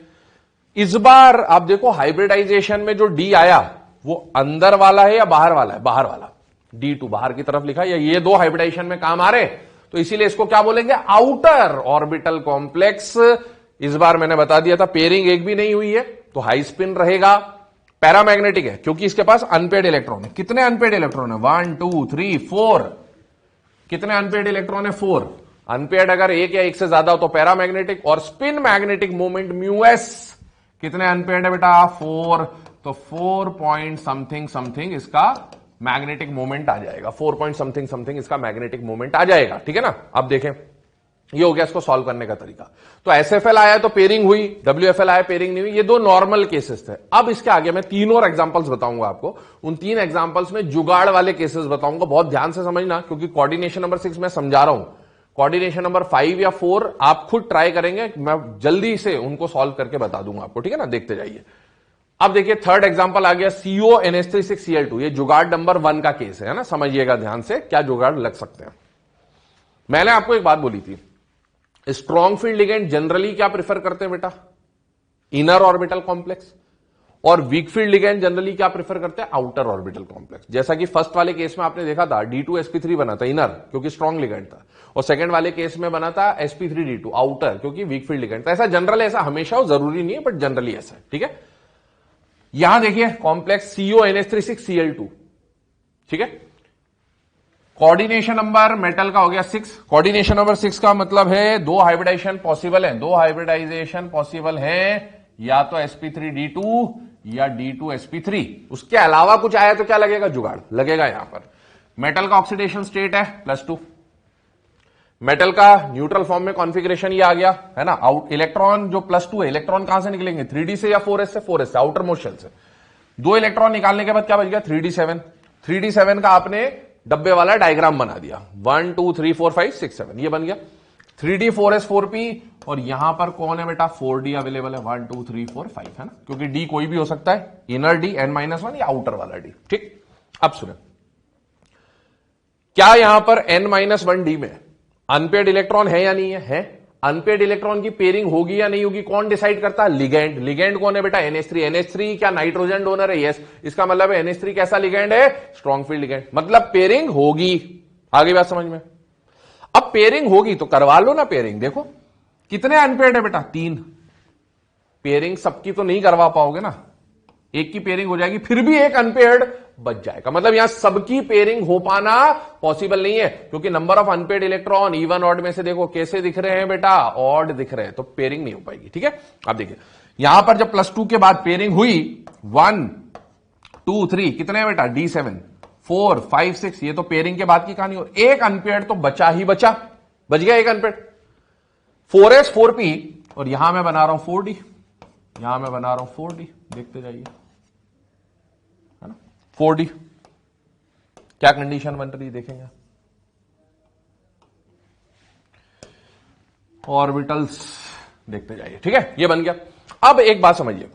इस बार आप देखो हाइब्रिडाइजेशन में जो डी आया वो अंदर वाला है या बाहर वाला है, बाहर वाला, D2 बाहर की तरफ लिखा, या ये 2 हाइब्रिडाइजेशन में काम आ रहे, तो इसीलिए इसको क्या बोलेंगे, आउटर ऑर्बिटल कॉम्प्लेक्स। इस बार मैंने बता दिया था पेयरिंग एक भी नहीं हुई है, तो हाई स्पिन रहेगा। पैरामैग्नेटिक है क्योंकि इसके पास अनपेयर्ड इलेक्ट्रॉन है। कितने अनपेयर्ड इलेक्ट्रॉन है, 1 2 3 4। कितने अनपेयर्ड इलेक्ट्रॉन है, 4। अनपेयर्ड अगर एक या एक से ज्यादा हो तो पैरामैग्नेटिक, और स्पिन मैग्नेटिक मोमेंट μs, कितने अनपेयर्ड है बेटा, 4। तो 4 पॉइंट समथिंग समथिंग इसका मैग्नेटिक मोमेंट आ जाएगा, 4 पॉइंट समथिंग समथिंग इसका मैग्नेटिक मोमेंट आ जाएगा, ठीक है ना। अब देखें, ये हो गया इसको सॉल्व करने का तरीका। तो SFL आया तो पेयरिंग हुई, WFL आया पेयरिंग नहीं हुई, ये 2 नॉर्मल केसेस थे। अब इसके आगे मैं 3 और एग्जांपल्स बताऊंगा आपको, उन 3 एग्जांपल्स में जुगाड़ वाले केसेस बताऊंगा, बहुत ध्यान से समझना, क्योंकि कोऑर्डिनेशन नंबर 6 मैं समझा रहा हूं, कोऑर्डिनेशन नंबर 5 या 4 आप खुद ट्राई करेंगे, मैं जल्दी से उनको सॉल्व करके बता दूंगा आपको, ठीक है ना। देखते जाइए। अब देखिए थर्ड एग्जांपल आ गया, CONH3 ये जुगाड़ नंबर 1 का केस है ना, समझिएगा ध्यान से क्या जुगाड़ लग सकते हैं। मैंने आपको एक बात बोली थी, स्ट्रॉन्ग फील्ड लिगेंड जनरली क्या प्रेफर करते हैं बेटा, इनर ऑर्बिटल कॉम्प्लेक्स, और वीक फील्ड लिगेंड जनरली क्या प्रेफर करते हैं, आउटर ऑर्बिटल कॉम्प्लेक्स। जैसा कि फर्स्ट वाले केस में आपने देखा था D2sp3 बना था इनर क्योंकि स्ट्रॉन्ग लिगेंड था, और सेकंड वाले केस में बना था sp3d2 आउटर क्योंकि वीक फील्ड लिगेंड था। ऐसा जनरल, ऐसा हमेशा हो जरूरी नहीं है, बट जनरली ऐसा है, ठीक है। यहां देखिए कॉम्प्लेक्स CONH3 6Cl2, ठीक है। कोऑर्डिनेशन नंबर मेटल का हो गया 6। कोऑर्डिनेशन नंबर 6 का मतलब है दो हाइब्रिडाइजेशन पॉसिबल है, दो हाइब्रिडाइजेशन पॉसिबल है, या तो sp3d2 या d2sp3। उसके अलावा कुछ आया तो क्या लगेगा, जुगाड़ लगेगा। यहां पर मेटल का ऑक्सीडेशन स्टेट है +2, मेटल का न्यूट्रल फॉर्म में कॉन्फ़िगरेशन ये आ गया है ना। आउट इलेक्ट्रॉन जो +2 है, इलेक्ट्रॉन कहां से निकलेंगे, 3d से या 4s से, 4s से, आउटर मोस्ट शेल से। दो इलेक्ट्रॉन निकालने के बाद क्या बच गया, 3d7। 3d7 का आपने डब्बे वाला डायग्राम बना दिया, 1 2 3 4 5 6 7 ये बन गया 3d 4s 4p। और यहां पर कौन है बेटा, 4d अवेलेबल है, 1 2 3 4 5 है ना, क्योंकि d कोई भी हो सकता है, इनर d n-1 या आउटर वाला d। ठीक, अब सुने, क्या यहां पर n-1d में अनपेयर्ड इलेक्ट्रॉन है या नहीं है? अनपेयर्ड इलेक्ट्रॉन की पेयरिंग होगी या नहीं होगी, कौन डिसाइड करता है, लिगेंड। लिगेंड कौन है बेटा, NH3। NH3 क्या नाइट्रोजन डोनर है, यस। इसका मतलब है NH3 कैसा लिगेंड है, स्ट्रॉन्ग फील्ड लिगेंड, मतलब पेयरिंग होगी। आगे बात समझ में। अब पेयरिंग होगी तो करवा लो ना पेयरिंग। देखो कितने अनपेयर्ड है बेटा, 3। पेयरिंग सबकी तो नहीं करवा पाओगे ना, एक की पेयरिंग हो जाएगी, फिर भी एक अनपेयर्ड बच जाएगा। मतलब यहां सबकी पेयरिंग हो पाना पॉसिबल नहीं है, क्योंकि number of unpaired electron even odd में से देखो कैसे दिख रहे हैं बेटा, ऑड दिख रहे हैं, तो पेयरिंग नहीं हो पाएगी। ठीक है, अब देखिए यहां पर जब +2 के बाद पेयरिंग हुई, 1 2 3 कितने हैं बेटा, d7 4 5 6, ये तो पेयरिंग के बाद की कहानी। और एक अनपेयर्ड तो बचा ही बच गया एक अनपेयर्ड, 4s 4p, और यहां मैं बना रहा हूं 4d, यहां मैं बना रहा हूं 4d, देखते जाइए, है ना 4d। क्या कंडीशन बन रही देखेंगे, ऑर्बिटल्स देखते जाइए। ठीक है, ये बन गया। अब एक बात समझिए,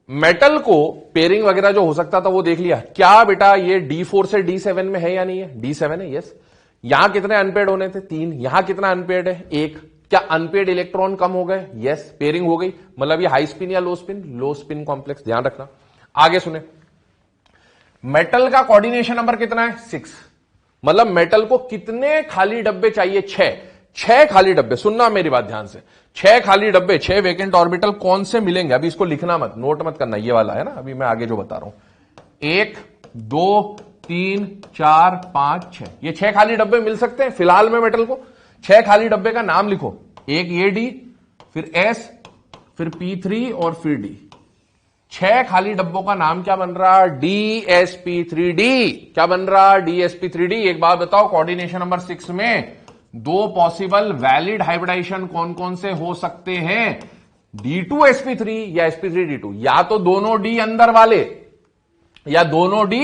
मेटल को पेयरिंग वगैरह जो हो सकता था वो देख लिया। क्या बेटा ये d4 से d7 में है या नहीं है, d7 है, यस। यहां कितने अनपेयर्ड होने थे, 3। यहां कितना अनपेयर्ड है, 1। क्या अनपेयर्ड इलेक्ट्रॉन कम हो गए, यस, पेयरिंग हो गई। मतलब ये हाई स्पिन या लो स्पिन, लो स्पिन कॉम्प्लेक्स, ध्यान रखना। आगे सुने, मेटल का कोऑर्डिनेशन नंबर कितना है, 6। मतलब मेटल को कितने खाली डब्बे चाहिए, 6 खाली डब्बे। सुनना मेरी बात ध्यान से, 6 खाली डब्बे, 6 वेकेंट ऑर्बिटल कौन से मिलेंगे, अभी इसको लिखना मत, नोट मत करना, ये वाला है ना, अभी मैं आगे जो बता रहा हूं, 1 2 3 4 5 6, ये 6 खाली डब्बे मिल सकते हैं फिलहाल में मेटल को। 6 खाली डब्बे का नाम लिखो, एक ये डी, फिर S, फिर P3 और फिर D। 6 खाली डब्बों का नाम क्या बन रहा, DsP3D। क्या बन रहा, DsP3D। एक बात बताओ, कोऑर्डिनेशन नंबर 6 में दो पॉसिबल वैलिड हाइब्रिडाइजेशन कौन कौन से हो सकते हैं, D2sp3 या sp3d2, या तो दोनों D अंदर वाले या दोनों D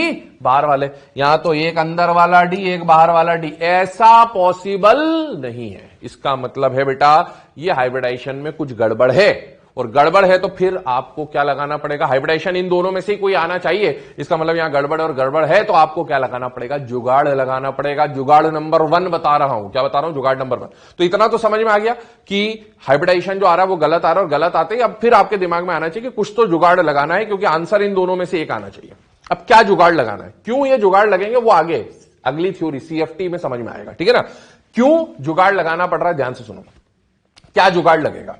बाहर वाले, या तो एक अंदर वाला D एक बाहर वाला D। ऐसा पॉसिबल नहीं है। इसका मतलब है बेटा ये हाइब्रिडाइजेशन में कुछ गड़बड़ है, और गड़बड़ है तो फिर आपको क्या लगाना पड़ेगा, हाइब्रिडाइजेशन इन दोनों में से कोई आना चाहिए। इसका मतलब यहां गड़बड़ और गड़बड़ है तो आपको क्या लगाना पड़ेगा, जुगाड़ लगाना पड़ेगा। जुगाड़ नंबर 1 बता रहा हूं, क्या बता रहा हूं, जुगाड़ नंबर 1। तो इतना तो समझ में आ गया कि हाइब्रिडाइजेशन जो आ रहा है वो गलत आ रहा है, और गलत आते ही अब फिर आपके दिमाग में आना चाहिए कि कुछ तो जुगाड़ लगाना है, क्योंकि आंसर इन दोनों में से एक आना चाहिए। अब क्या जुगाड़ लगाना है, क्यों ये जुगाड़ लगेंगे, वो आगे अगली थ्योरी CFT में समझ में आएगा। ठीक है ना, क्यों जुगाड़ लगाना पड़ रहा है, ध्यान से सुनो। क्या जुगाड़ लगेगा,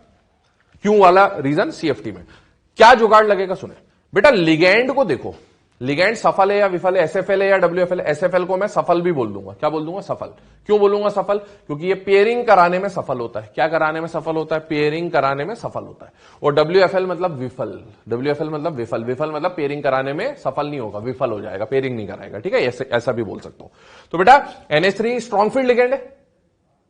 क्यों वाला रीजन CFT में क्या जुगाड़ लगेगा, सुने बेटा। लिगेंड को देखो, लिगेंड सफल है या विफल है, SFL है या WFL है। SFL को मैं सफल भी बोल दूंगा, क्या बोल दूंगा, सफल। क्यों बोलूंगा सफल, क्योंकि ये पेयरिंग कराने में सफल होता है। क्या कराने में सफल होता है, पेयरिंग कराने में सफल होता है। और WFL मतलब विफल, WFL मतलब विफल, विफल मतलब पेयरिंग कराने में सफल नहीं होगा, विफल हो जाएगा, पेयरिंग नहीं कराएगा। ठीक है, ऐसा भी बोल सकता हूं। तो बेटा NH3 स्ट्रॉन्ग फील्ड लिगेंड है।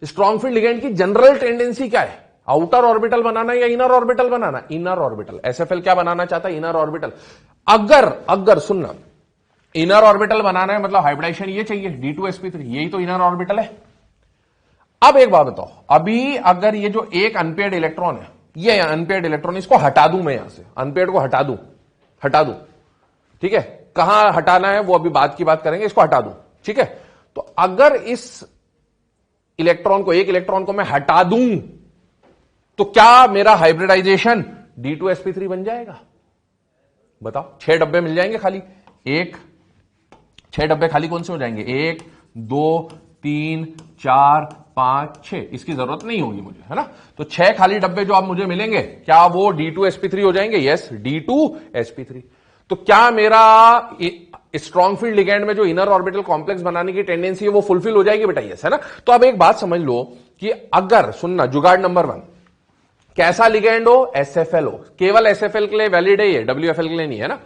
स्ट्रॉन्ग फील्ड लिगेंड की जनरल टेंडेंसी क्या है, आउटर ऑर्बिटल बनाना या इनर ऑर्बिटल बनाना, इनर ऑर्बिटल। SFL क्या बनाना चाहता है, इनर ऑर्बिटल। अगर सुनना, इनर ऑर्बिटल बनाना है मतलब हाइब्रिडाइजेशन ये चाहिए, D2sp3, यही तो इनर ऑर्बिटल है। अब एक बात बताओ, अभी अगर ये जो एक अनपेयर्ड इलेक्ट्रॉन है, ये अनपेयर्ड इलेक्ट्रॉन, इसको हटा दूं मैं यहां से, अनपेयर्ड को हटा दूं, ठीक है, कहां हटाना है वो अभी बात की बात करेंगे, इसको हटा दूं, ठीक है। तो अगर इस इलेक्ट्रॉन को, एक इलेक्ट्रॉन को मैं हटा दूं, तो क्या मेरा हाइब्रिडाइजेशन D2sp3 बन जाएगा, बताओ। 6 डब्बे मिल जाएंगे खाली, 6 डब्बे खाली कौन से हो जाएंगे, 1 2 3 4 5 6, इसकी जरूरत नहीं होगी मुझे, है ना। तो 6 खाली डब्बे जो आप मुझे मिलेंगे, क्या वो D2sp3 हो जाएंगे, यस, D2sp3। तो क्या मेरा स्ट्रॉन्ग फील्ड लिगैंड में जो इनर ऑर्बिटल कॉम्प्लेक्स बनाने की टेंडेंसी है वो फुलफिल हो जाएगी बेटा, यस है ना। तो अब एक बात समझ लो कि अगर सुनना, जुगाड़ नंबर 1, कैसा लिगैंड हो, एसएफएल हो, केवल एसएफएल के लिए वैलिड है ये, डब्ल्यूएफएल के लिए नहीं है ना।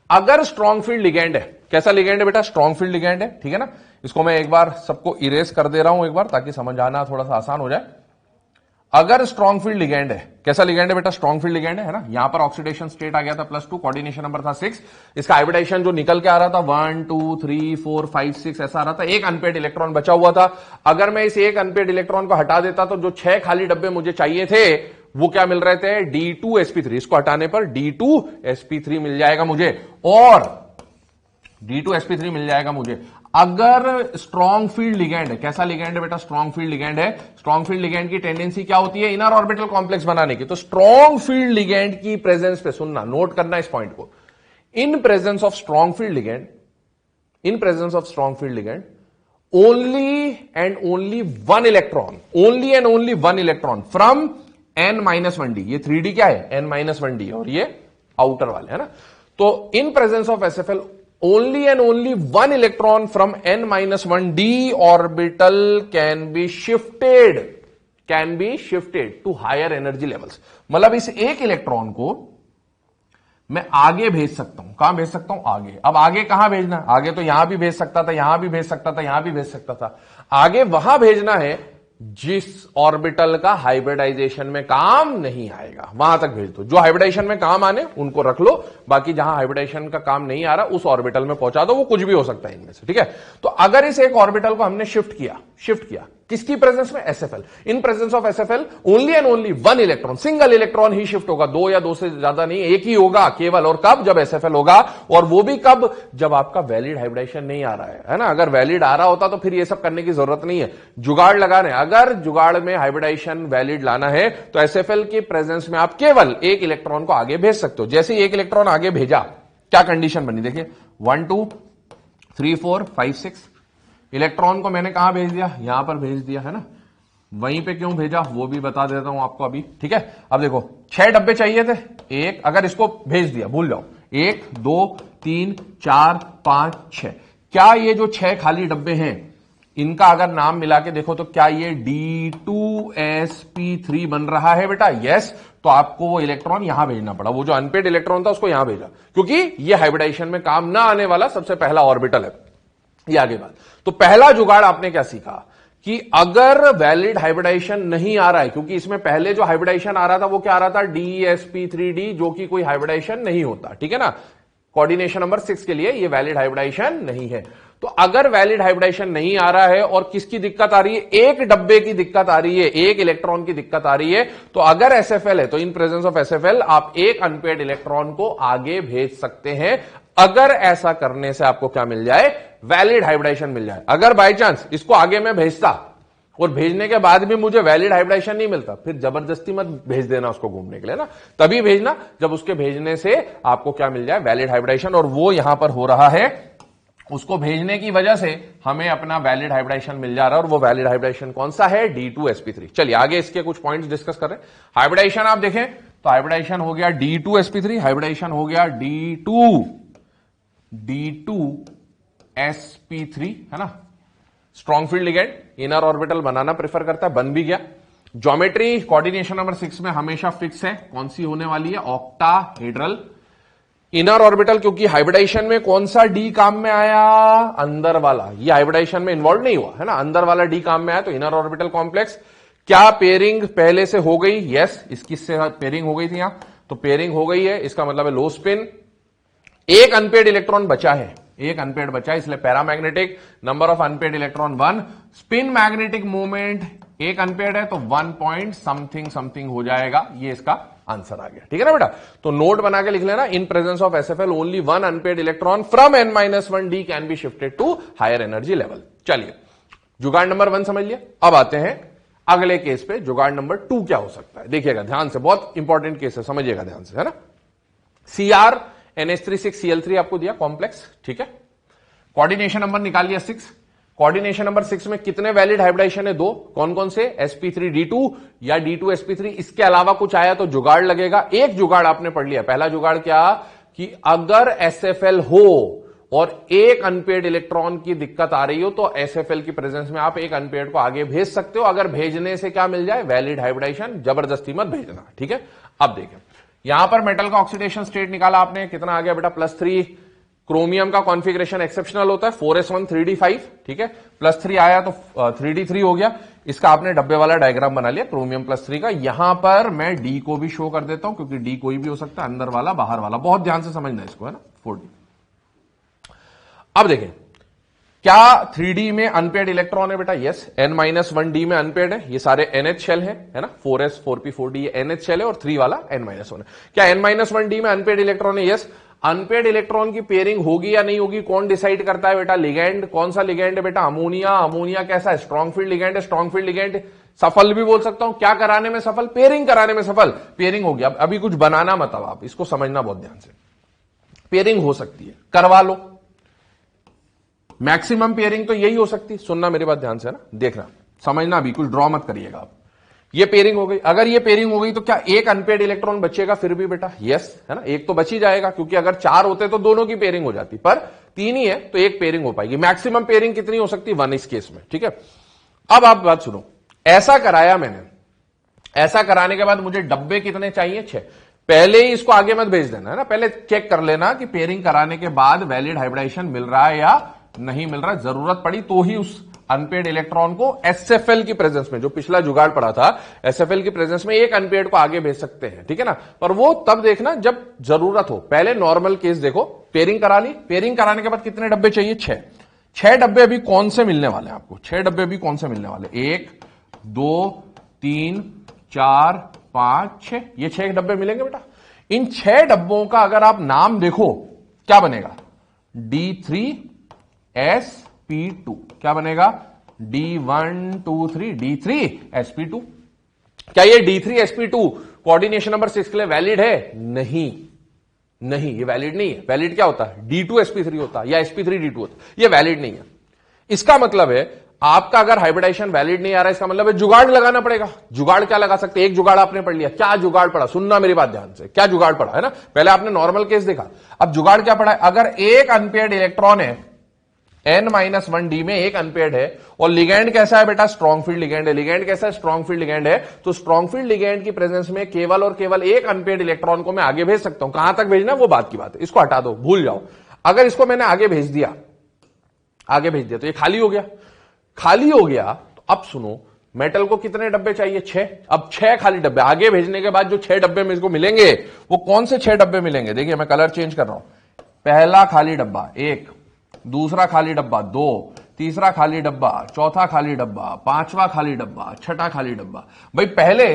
अगर स्ट्रॉन्ग फील्ड लिगैंड है, कैसा लिगैंड है बेटा, स्ट्रॉन्ग फील्ड लिगैंड है, ठीक है ना। इसको मैं एक बार सबको इरेज कर दे रहा हूं एक बार, ताकि समझ आना थोड़ा सा आसान हो जाए। अगर स्ट्रॉन्ग फील्ड लिगैंड है, कैसा लिगैंड है बेटा, स्ट्रॉन्ग फील्ड लिगैंड है ना। यहां पर ऑक्सीडेशन स्टेट आ गया था +2, कोऑर्डिनेशन नंबर था 6, इसका हाइब्रिडाइजेशन जो निकल के आ रहा था 1 2 3 4 5 6 ऐसा आ रहा था, एक अनपेड इलेक्ट्रॉन बचा हुआ था। अगर मैं इस एक अनपेड इलेक्ट्रॉन को हटा देता तो जो 6 खाली डब्बे मुझे चाहिए थे वो क्या मिल रहे थे, D2sp3। इसको हटाने पर D2sp3 मिल जाएगा मुझे, और D2sp3 मिल जाएगा मुझे। अगर स्ट्रॉन्ग फील्ड लिगैंड है, कैसा लिगैंड है बेटा, स्ट्रॉन्ग फील्ड लिगैंड है। स्ट्रॉन्ग फील्ड लिगैंड की टेंडेंसी क्या होती है, इनर ऑर्बिटल कॉम्प्लेक्स बनाने की। तो स्ट्रॉन्ग फील्ड लिगैंड की प्रेजेंस पे, सुनना, नोट करना इस पॉइंट को, इन presence of strong field ligand, in presence of strong field ligand, only and only one electron, only and only one electron from n-1d, ये 3d क्या है, n-1d, और ये आउटर वाले है ना। तो इन presence of SFL only and only one electron from n-1d orbital can be shifted to higher energy levels। मतलब इस एक इलेक्ट्रॉन को मैं आगे भेज सकता हूं, कहां भेज सकता हूं, आगे। अब आगे कहां भेजना, आगे तो यहां भी भेज सकता था, यहां भी भेज सकता था, यहां भी भेज सकता था। आगे वहां भेजना है जिस ऑर्बिटल का हाइब्रिडाइजेशन में काम नहीं आएगा, वहां तक भेज दो। जो हाइब्रिडाइजेशन में काम आने उनको रख लो, बाकी जहां हाइब्रिडाइजेशन का काम नहीं आ रहा उस ऑर्बिटल में पहुंचा दो, वो कुछ भी हो सकता है इनमें से, ठीक है। तो अगर इस एक ऑर्बिटल को हमने शिफ्ट किया किसकी प्रेजेंस में, SFL. In presence of SFL only and only one electron, single electron he shift होगा, 2 या 2 से ज्यादा नहीं, एक ही होगा केवल। और कब, जब एसएफएल होगा, और वो भी कब, जब आपका वैलिड हाइब्रिडाइजेशन नहीं आ रहा है ना। अगर वैलिड आ रहा होता तो फिर ये सब करने की जरूरत नहीं है, जुगाड़ लगा रहे हैं। अगर जुगाड़ में हाइब्रिडाइजेशन वैलिड लाना है तो एसएफएल की प्रेजेंस में आप केवल एक इलेक्ट्रॉन को आगे भेज सकते हो। जैसे एक इलेक्ट्रॉन आगे भेजा, क्या कंडीशन बनी, देखिए 1 2 3 4 5 6 इलेक्ट्रॉन को मैंने कहां भेज दिया, यहां पर भेज दिया है ना। वहीं पे क्यों भेजा वो भी बता देता हूं आपको अभी, ठीक है। अब देखो 6 डब्बे चाहिए थे, एक, अगर इसको भेज दिया, भूल जाओ, 1 2 3 4 5 6, क्या ये जो 6 खाली डब्बे हैं इनका अगर नाम मिला के देखो तो क्या ये D2sp3 बन रहा है बेटा, यस। तो आपको वो इलेक्ट्रॉन यहां भेजना पड़ा, वो जो अनपेड इलेक्ट्रॉन था उसको यहां भेजा, क्योंकि ये हाइब्रिडाइजेशन में काम ना आने वाला सबसे पहला ऑर्बिटल है। ये आगे बात। तो पहला जुगाड़ आपने क्या सीखा कि अगर वैलिड हाइब्रिडाइजेशन नहीं आ रहा है, क्योंकि इसमें पहले जो हाइब्रिडाइजेशन आ रहा था वो क्या आ रहा था, DsP3d, जो कि कोई हाइब्रिडाइजेशन नहीं होता, ठीक है ना। कोऑर्डिनेशन नंबर 6 के लिए ये वैलिड हाइब्रिडाइजेशन नहीं है। तो अगर वैलिड हाइब्रिडाइजेशन नहीं आ रहा है और किसकी दिक्कत आ रही है, एक डब्बे की दिक्कत आ रही है, एक इलेक्ट्रॉन की दिक्कत आ रही है, तो अगर एसएफएल है तो इन प्रेजेंस ऑफ एसएफएल आप एक अनपेड इलेक्ट्रॉन को आगे भेज सकते हैं। अगर ऐसा करने से आपको क्या मिल जाए, वैलिड हाइब्रिडाइजेशन मिल जाए। अगर बाई चांस इसको आगे मैं भेजता और भेजने के बाद भी मुझे वैलिड हाइब्रिडाइजेशन नहीं मिलता, फिर जबरदस्ती मत भेज देना उसको घूमने के लिए ना, तभी भेजना जब उसके भेजने से आपको क्या मिल जाए, वैलिड हाइब्रिडाइजेशन। और वो यहां पर हो रहा है, उसको भेजने की वजह से हमें अपना वैलिड हाइब्रिडाइजेशन मिल जा रहा है, और वो वैलिड हाइब्रिडाइजेशन कौन सा है, D2sp3। चलिए आगे इसके कुछ पॉइंट्स डिस्कस कर रहे हैं। हाइब्रिडाइजेशन आप देखें तो हाइब्रिडाइजेशन हो गया D2sp3, हाइब्रिडाइजेशन हो गया D2sp3, है ना। Strong field ligand inner orbital बनाना प्रेफर करता है, बन भी गया। ज्योमेट्री कोऑर्डिनेशन नंबर 6 में हमेशा फिक्स है, कौन सी होने वाली है, ऑक्टाहेड्रल इनर ऑर्बिटल। क्योंकि हाइब्रिडाइजेशन में कौन सा डी काम में आया, अंदर वाला, ये हाइब्रिडाइजेशन में इन्वॉल्व नहीं हुआ है ना, अंदर वाला डी काम में आया, तो इनर ऑर्बिटल कॉम्प्लेक्स। क्या पेयरिंग पहले से हो गई, यस, इसकी से पेयरिंग हो गई थी यहां, तो पेयरिंग हो गई है, इसका मतलब है लो स्पिन। एक अनपेड इलेक्ट्रॉन बचा है, एक अनपेड बचा है, इसलिए paramagnetic, number of unpaired electron 1, spin magnetic movement, एक अनपेड है तो 1 पॉइंट समथिंग समथिंग हो जाएगा, ये इसका आंसर आ गया, ठीक है ना बेटा। तो नोट बना के लिख लेना, in presence of SFL only one unpaired electron from n-1d can be shifted to higher energy level. चलिए जुगाड़ नंबर 1 समझ लिया। अब आते हैं अगले केस पे, जुगाड़ नंबर 2 क्या हो सकता है, देखिएगा ध्यान से, बहुत इंपॉर्टेंट केस है, समझिएगा ध्यान से, है ना। CrNH36Cl3 आपको दिया कॉम्प्लेक्स, ठीक है। कोऑर्डिनेशन नंबर निकाल लिया 6। कोऑर्डिनेशन नंबर 6 में कितने वैलिड हाइब्रिडाइजेशन है, 2, कौन कौन से, sp3d2 या D2sp3। इसके अलावा कुछ आया तो जुगाड़ लगेगा। एक जुगाड़ आपने पढ़ लिया, पहला जुगाड़ क्या कि अगर SFL हो और एक अनपेयर्ड इलेक्ट्रॉन की दिक्कत आ रही हो तो एसएफएल की प्रेजेंस में आप एक अनपेयर्ड को आगे भेज सकते हो। अगर भेजने से क्या मिल जाए, वैलिड हाइब्रिडाइजेशन, जबरदस्ती मत भेजना, ठीक है। अब देखें, यहां पर मेटल का ऑक्सीडेशन स्टेट निकाला आपने, कितना आ गया बेटा, +3। क्रोमियम का कॉन्फ़िगरेशन एक्सेप्शनल होता है, 4s1 3d5, ठीक है। +3 आया तो 3d3 हो गया। इसका आपने डब्बे वाला डायग्राम बना लिया क्रोमियम +3 का। यहां पर मैं डी को भी शो कर देता हूं, क्योंकि डी कोई भी हो सकता है, अंदर वाला बाहर वाला, बहुत ध्यान से समझना इसको, है ना, 4d। अब देखें, क्या 3d में अनपेयर्ड इलेक्ट्रॉन है बेटा? यस। n-1d में अनपेयर्ड है, ये सारे NH शेल है ना, 4s 4p 4d ये NH शेल है और 3 वाला n-1 है। क्या n-1d में अनपेयर्ड इलेक्ट्रॉन है? यस। अनपेयर्ड इलेक्ट्रॉन की पेयरिंग होगी या नहीं होगी, कौन डिसाइड करता है बेटा? लिगेंड। कौन सा लिगेंड है बेटा? अमोनिया। अमोनिया कैसा है? स्ट्रॉन्ग फील्ड लिगेंड है। स्ट्रॉन्ग फील्ड लिगेंड सफल भी बोल सकता हूं। क्या कराने में सफल? पेयरिंग कराने में सफल। पेयरिंग हो गया। अभी कुछ बनाना मत, अब आप इसको समझना बहुत ध्यान से। पेयरिंग हो सकती है, करवा लो। मैक्सिमम पेयरिंग तो यही हो सकती है, सुनना मेरी बात ध्यान से, है ना, देखना, समझना, भी कुछ ड्रॉ मत करिएगा आप। ये पेयरिंग हो गई। अगर ये पेयरिंग हो गई तो क्या एक अनपेयर्ड इलेक्ट्रॉन बचेगा फिर भी बेटा? यस, है ना, एक तो बच ही जाएगा, क्योंकि अगर 4 होते तो दोनों की पेयरिंग हो जाती, पर 3 ही है तो एक पेयरिंग हो पाएगी। मैक्सिमम पेयरिंग कितनी हो सकती है? 1 इस केस में, ठीक है। अब आप बात सुनो, ऐसा कराया मैंने, ऐसा कराने के बाद मुझे डब्बे कितने चाहिए? 6। पहले ही इसको आगे मत भेज देना, है ना, पहले चेक कर लेना कि पेयरिंग कराने के बाद वैलिड हाइब्रिडाइजेशन मिल रहा है या नहीं मिल रहा है। जरूरत पड़ी तो ही उस अनपेयर्ड इलेक्ट्रॉन को एसएफएल की प्रेजेंस में, जो पिछला जुगाड़ पड़ा था, एसएफएल की प्रेजेंस में एक अनपेयर्ड को आगे भेज सकते हैं, ठीक है ना। पर वो तब देखना जब जरूरत हो। पहले नॉर्मल केस देखो, पेयरिंग करा ली, पेयरिंग कराने के बाद कितने डब्बे चाहिए? 6। 6 डब्बे अभी कौन से मिलने वाले हैं आपको? 6 डब्बे अभी कौन से मिलने वाले? 1 2 3 4 5 6, ये 6 डब्बे मिलेंगे बेटा। इन 6 डब्बों का अगर आप नाम देखो, क्या बनेगा? D3sp2। क्या बनेगा? D123 D3sp2। क्या ये D3sp2 कोऑर्डिनेशन नंबर 6 के लिए वैलिड है? नहीं, नहीं, ये वैलिड नहीं है। वैलिड क्या होता है? D2sp3 होता है, या sp3d2 होता है। ये वैलिड नहीं है। इसका मतलब है आपका अगर हाइब्रिडाइजेशन वैलिड नहीं आ रहा है, इसका मतलब है जुगाड़ लगाना पड़ेगा। जुगाड़ क्या लगा सकते? एक जुगाड़ आपने पढ़ लिया, क्या जुगाड़ पड़ा? सुनना मेरी बात ध्यान से, क्या जुगाड़ पड़ा, है ना। पहले आपने नॉर्मल केस देखा, अब जुगाड़ क्या पड़ा है? अगर एक अनपेयर्ड इलेक्ट्रॉन है, n-1d में एक अनपेयर्ड है, और लिगेंड कैसा है बेटा? स्ट्रॉन्ग फील्ड लिगेंड है। लिगेंड कैसा है? स्ट्रॉन्ग फील्ड लिगेंड है। तो स्ट्रॉन्ग फील्ड लिगेंड की प्रेजेंस में केवल और केवल एक अनपेयर्ड इलेक्ट्रॉन को मैं आगे भेज सकता हूं। कहां तक भेजना वो बात की बात है, इसको हटा दो, भूल जाओ। अगर इसको मैंने आगे भेज दिया, आगे भेज दिया, तो ये खाली हो गया। खाली हो गया तो अब सुनो, मेटल को कितने डब्बे चाहिए? 6। अब 6 खाली डब्बे आगे भेजने के बाद जो 6 डब्बे में इसको मिलेंगे, वो कौन से 6 डब्बे मिलेंगे? देखिए मैं कलर चेंज कर रहा हूं। पहला खाली डब्बा 1, दूसरा खाली डब्बा 2, तीसरा खाली डब्बा, चौथा खाली डब्बा, पांचवा खाली डब्बा, छठा खाली डब्बा। भाई पहले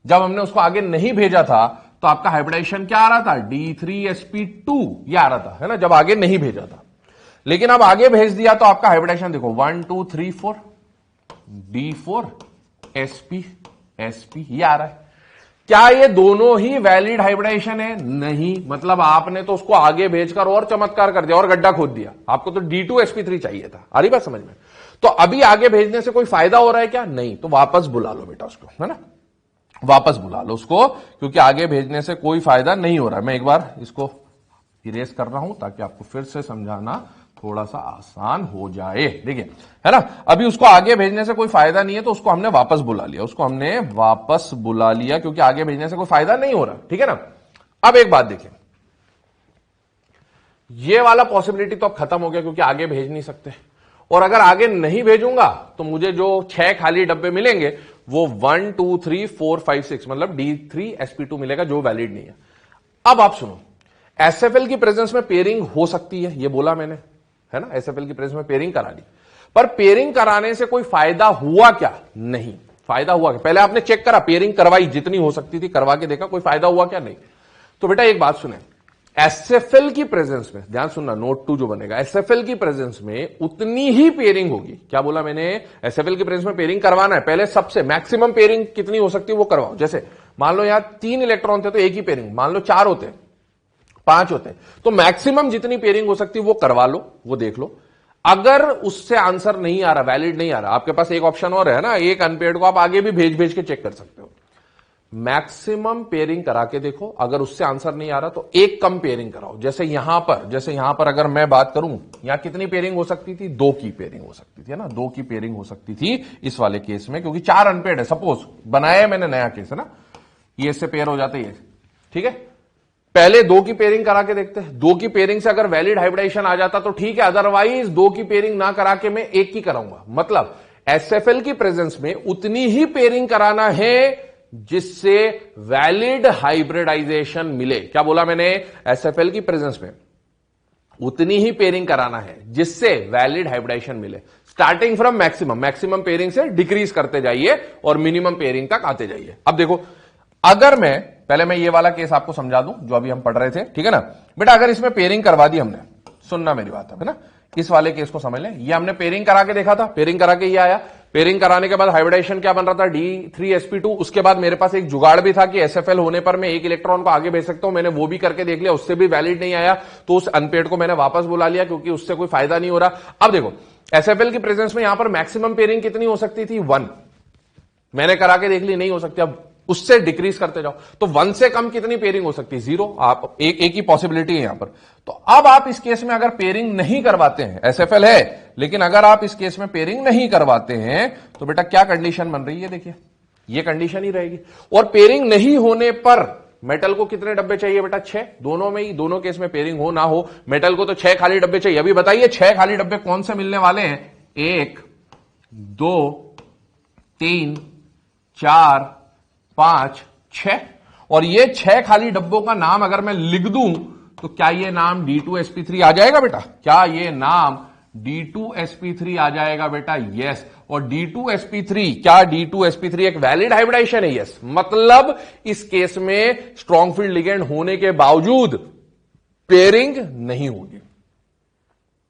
जब हमने उसको आगे नहीं भेजा था तो आपका हाइब्रिडाइजेशन क्या आ रहा था? D3sp2 ये आ रहा था, है ना, जब आगे नहीं भेजा था। लेकिन अब आगे भेज दिया तो आपका हाइब्रिडाइजेशन देखो, 1 2 3 4 D4sp ये आ रहा है। क्या ये दोनों ही वैलिड हाइब्रिडाइजेशन है? नहीं। मतलब आपने तो उसको आगे भेजकर और चमत्कार कर दिया और गड्ढा खोद दिया। आपको तो D2sp3 चाहिए था। आ रही बात समझ में? तो अभी आगे भेजने से कोई फायदा हो रहा है क्या? नहीं। तो वापस बुला लो बेटा उसको, है ना, वापस बुला लो उसको, क्योंकि आगे भेजने से कोई फायदा नहीं हो रहा है। मैं एक बार इसको इरेज कर रहा हूं ताकि आपको फिर से समझाना थोड़ा सा आसान हो जाए। देखिए, है ना, अभी उसको आगे भेजने से कोई फायदा नहीं है तो उसको हमने वापस बुला लिया, उसको हमने वापस बुला लिया, क्योंकि आगे भेजने से कोई फायदा नहीं हो रहा, ठीक है ना। अब एक बात देखिए, ये वाला पॉसिबिलिटी तो अब खत्म हो गया, क्योंकि आगे भेज नहीं सकते। और अगर आगे नहीं भेजूंगा तो मुझे जो 6 खाली डब्बे मिलेंगे वो 1 2 3 4 5 6 मतलब D3sp2 मिलेगा, जो वैलिड नहीं है। अब आप सुनो, एसएफएल की प्रेजेंस में पेयरिंग हो सकती है, ये बोला मैंने, है ना। एसएफएल की प्रेजेंस में पेयरिंग करा ली, पर पेयरिंग कराने से कोई फायदा हुआ क्या? नहीं। फायदा हुआ क्या? पहले आपने चेक करा, पेयरिंग करवाई जितनी हो सकती थी, करवा के देखा कोई फायदा हुआ क्या? नहीं। तो बेटा एक बात सुने, एसएफएल की प्रेजेंस में, ध्यान सुनना, नोट 2 जो बनेगा, एसएफएल की प्रेजेंस में उतनी ही पेयरिंग होगी। क्या बोला मैंने? एसएफएल की प्रेजेंस में पेयरिंग करवाना है, पहले सबसे मैक्सिमम पेयरिंग कितनी हो सकती है वो करवाओ। जैसे मान लो यहां 3 इलेक्ट्रॉन थे तो एक ही पेयरिंग, मान लो 4 होते, 5 होते, तो मैक्सिमम जितनी पेयरिंग हो सकती है वो करवा लो, वो देख लो। अगर उससे आंसर नहीं आ रहा, वैलिड नहीं आ रहा, आपके पास एक ऑप्शन और है ना, एक अनपेयर्ड को आप आगे भी भेज भेज के चेक कर सकते हो। मैक्सिमम पेयरिंग करा के देखो, अगर उससे आंसर नहीं आ रहा तो एक कम पेयरिंग कराओ। जैसे यहां पर अगर मैं बात करूं, यहां कितनी पेयरिंग हो सकती थी? 2 की पेयरिंग हो सकती थी, है ना, 2 की पेयरिंग हो सकती थी इस वाले केस में, क्योंकि 4 अनपेयर्ड है। सपोज बनाया है मैंने नया केस, है ना, ये इससे पेयर हो जाते हैं, ठीक है। पहले 2 की पेयरिंग करा के देखते हैं, 2 की पेयरिंग से अगर वैलिड हाइब्रिडाइजेशन आ जाता तो ठीक है, अदरवाइज 2 की पेयरिंग ना करा के मैं 1 की कराऊंगा। मतलब एसएफएल की प्रेजेंस में उतनी ही पेयरिंग कराना है जिससे वैलिड हाइब्रिडाइजेशन मिले। क्या बोला मैंने? एसएफएल की प्रेजेंस में उतनी ही पेयरिंग कराना है जिससे वैलिड हाइब्रिडाइजेशन मिले। स्टार्टिंग फ्रॉम मैक्सिमम पेयरिंग से डिक्रीज करते जाइए और मिनिमम पेयरिंग तक आते जाइए। अब देखो, अगर पहले मैं ये वाला केस आपको समझा दूं जो अभी हम पढ़ रहे थे, ठीक है ना बेटा। अगर इसमें पेयरिंग करवा दी हमने, सुनना मेरी बात है ना, इस वाले केस को समझ लें। ये हमने पेयरिंग करा के देखा था, पेयरिंग करा के ये आया। पेयरिंग कराने के बाद हाइब्रिडाइजेशन क्या बन रहा था? D3sp2। उसके बाद मेरे पास एक जुगाड़ भी था कि एसएफएल होने पर मैं एक इलेक्ट्रॉन को आगे भेज सकता हूं। मैंने वो भी करके देख लिया, उससे भी वैलिड नहीं आया, तो उस अनपेयर्ड को मैंने वापस बुला लिया क्योंकि उससे कोई फायदा नहीं हो रहा। अब देखो, एसएफएल की प्रेजेंस में यहां पर मैक्सिमम पेयरिंग कितनी हो सकती थी? 1। मैंने करा के देख ली, नहीं हो सकती। अब उससे डिक्रीज करते जाओ, तो 1 से कम कितनी पेयरिंग हो सकती है? 0। आप एक ही पॉसिबिलिटी है यहां पर। तो अब आप इस केस में अगर पेयरिंग नहीं करवाते हैं, एसएफएल है लेकिन अगर आप इस केस में पेयरिंग नहीं करवाते हैं तो बेटा क्या कंडीशन बन रही है? देखिए, ये कंडीशन ही रहेगी। और पेयरिंग नहीं होने पर मेटल को कितने डब्बे चाहिए बेटा? 6। दोनों में ही, दोनों केस में पेयरिंग हो ना हो, मेटल को तो 6 खाली डब्बे चाहिए। अभी बताइए 6 खाली डब्बे कौन से मिलने वाले हैं? 1 2 3 4 5 6। और ये 6 खाली डब्बों का नाम अगर मैं लिख दूं तो क्या ये नाम D2sp3 आ जाएगा बेटा? क्या ये नाम D2sp3 आ जाएगा बेटा? यस। और D2sp3, क्या D2sp3 एक वैलिड हाइब्रिडाइजेशन है? यस। मतलब इस केस में स्ट्रॉन्ग फील्ड लिगेंड होने के बावजूद पेयरिंग नहीं होगी।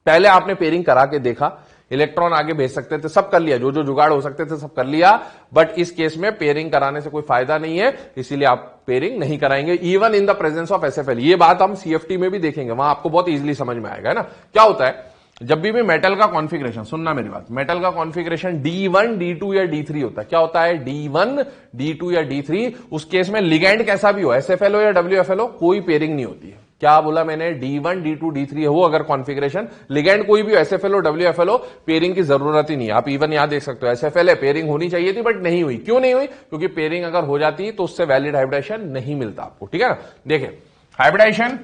पहले आपने पेयरिंग करा के देखा, इलेक्ट्रॉन आगे भेज सकते थे, सब कर लिया, जो जो जुगाड़ हो सकते थे सब कर लिया, बट इस केस में पेयरिंग कराने से कोई फायदा नहीं है, इसीलिए आप पेयरिंग नहीं कराएंगे even in the presence of SFL. ये बात हम सीएफटी में भी देखेंगे, वहां आपको बहुत इजीली समझ में आएगा, है ना। क्या होता है जब भी मेटल का कॉन्फ़िगरेशन, सुनना मेरी बात, मेटल का कॉन्फ़िगरेशन D1 D2 या D3 होता है। क्या होता है? D1 D2 या D3। उस केस में लिगेंड कैसा भी हो, एसएफएल हो या WFL हो, कोई पेयरिंग नहीं होती है। क्या बोला मैंने? D1 D2 D3 हो अगर कॉन्फ़िगरेशन, लिगेंड कोई भी हो, एसएफएल हो WFL हो, पेयरिंग की जरूरत ही नहीं है। आप इवन यहां देख सकते हो, एसएफएल है, पेयरिंग होनी चाहिए थी बट नहीं हुई। क्यों नहीं हुई? क्योंकि पेयरिंग अगर हो जाती तो उससे वैलिड हाइब्रिडाइजेशन नहीं मिलता आपको, ठीक है ना। देखिए हाइब्रिडाइजेशन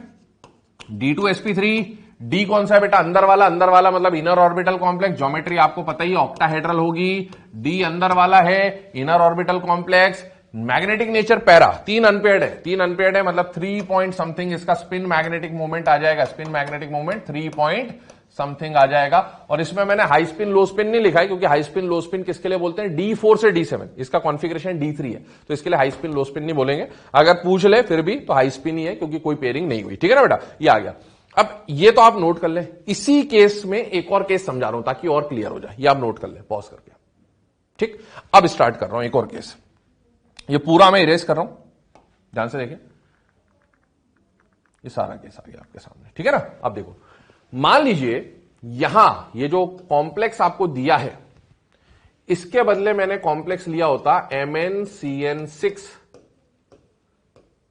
D2sp3, डी कौन सा है बेटा? अंदर वाला मतलब इनर ऑर्बिटल कॉम्प्लेक्स। ज्योमेट्री आपको पता ही, ऑक्टाहेड्रल होगी। डी अंदर वाला है, inner orbital complex. Magnetic nature para, 3 unpaired है, 3 अनपेयर्ड है मतलब 3 पॉइंट समथिंग इसका स्पिन मैग्नेटिक मोमेंट आ जाएगा। Spin magnetic moment 3 point something आ जाएगा। और इसमें मैंने हाई स्पिन लो स्पिन नहीं लिखा है क्योंकि हाई स्पिन लो स्पिन किसके लिए बोलते हैं? D4 से D7। इसका कॉन्फ़िगरेशन D3 है तो इसके लिए हाई स्पिन लो स्पिन नहीं बोलेंगे। अगर पूछ ले फिर भी तो हाई स्पिन ही है क्योंकि कोई पेयरिंग नहीं हुई, ठीक है ना बेटा। ये आ गया। अब ये तो आप नोट कर ले। इसी केस में एक और केस समझा रहा हूं ताकि और क्लियर हो जाए। ये आप नोट कर ले पॉज करके, ठीक। अब स्टार्ट कर रहा हूं एक और केस। ये पूरा मैं इरेज कर रहा हूं, ध्यान से देखिए। ये सारा केस आ गया आपके सामने, ठीक है ना। अब देखो, मान लीजिए यहां ये जो कॉम्प्लेक्स आपको दिया है, इसके बदले मैंने कॉम्प्लेक्स लिया होता MnCN6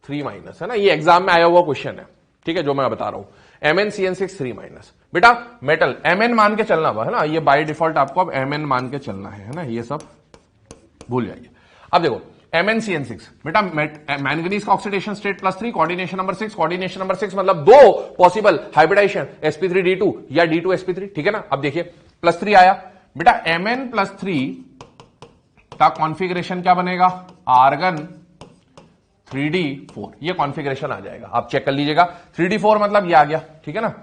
3- है ना। ये एग्जाम में आया हुआ क्वेश्चन है, ठीक है, जो मैं बता रहा हूं। MnCN6 3- बेटा मेटल Mn मान के चलना हुआ है ना, ये बाय डिफॉल्ट आपको अब Mn मान के चलना है ना, ये सब भूल जाइए। अब देखो MnCN6 बेटा मैंगनीज का oxidation state +3, coordination number 6। Coordination number 6 मतलब 2 पॉसिबल हाइब्रिडाइजेशन sp3d2 या D2sp3, ठीक है ना। अब देखिए +3 आया बेटा, Mn+3 का कॉन्फ़िगरेशन क्या बनेगा? आर्गन 3d4, ये कॉन्फ़िगरेशन आ जाएगा। आप चेक कर लीजिएगा, 3d4 मतलब ये आ गया, ठीक है ना।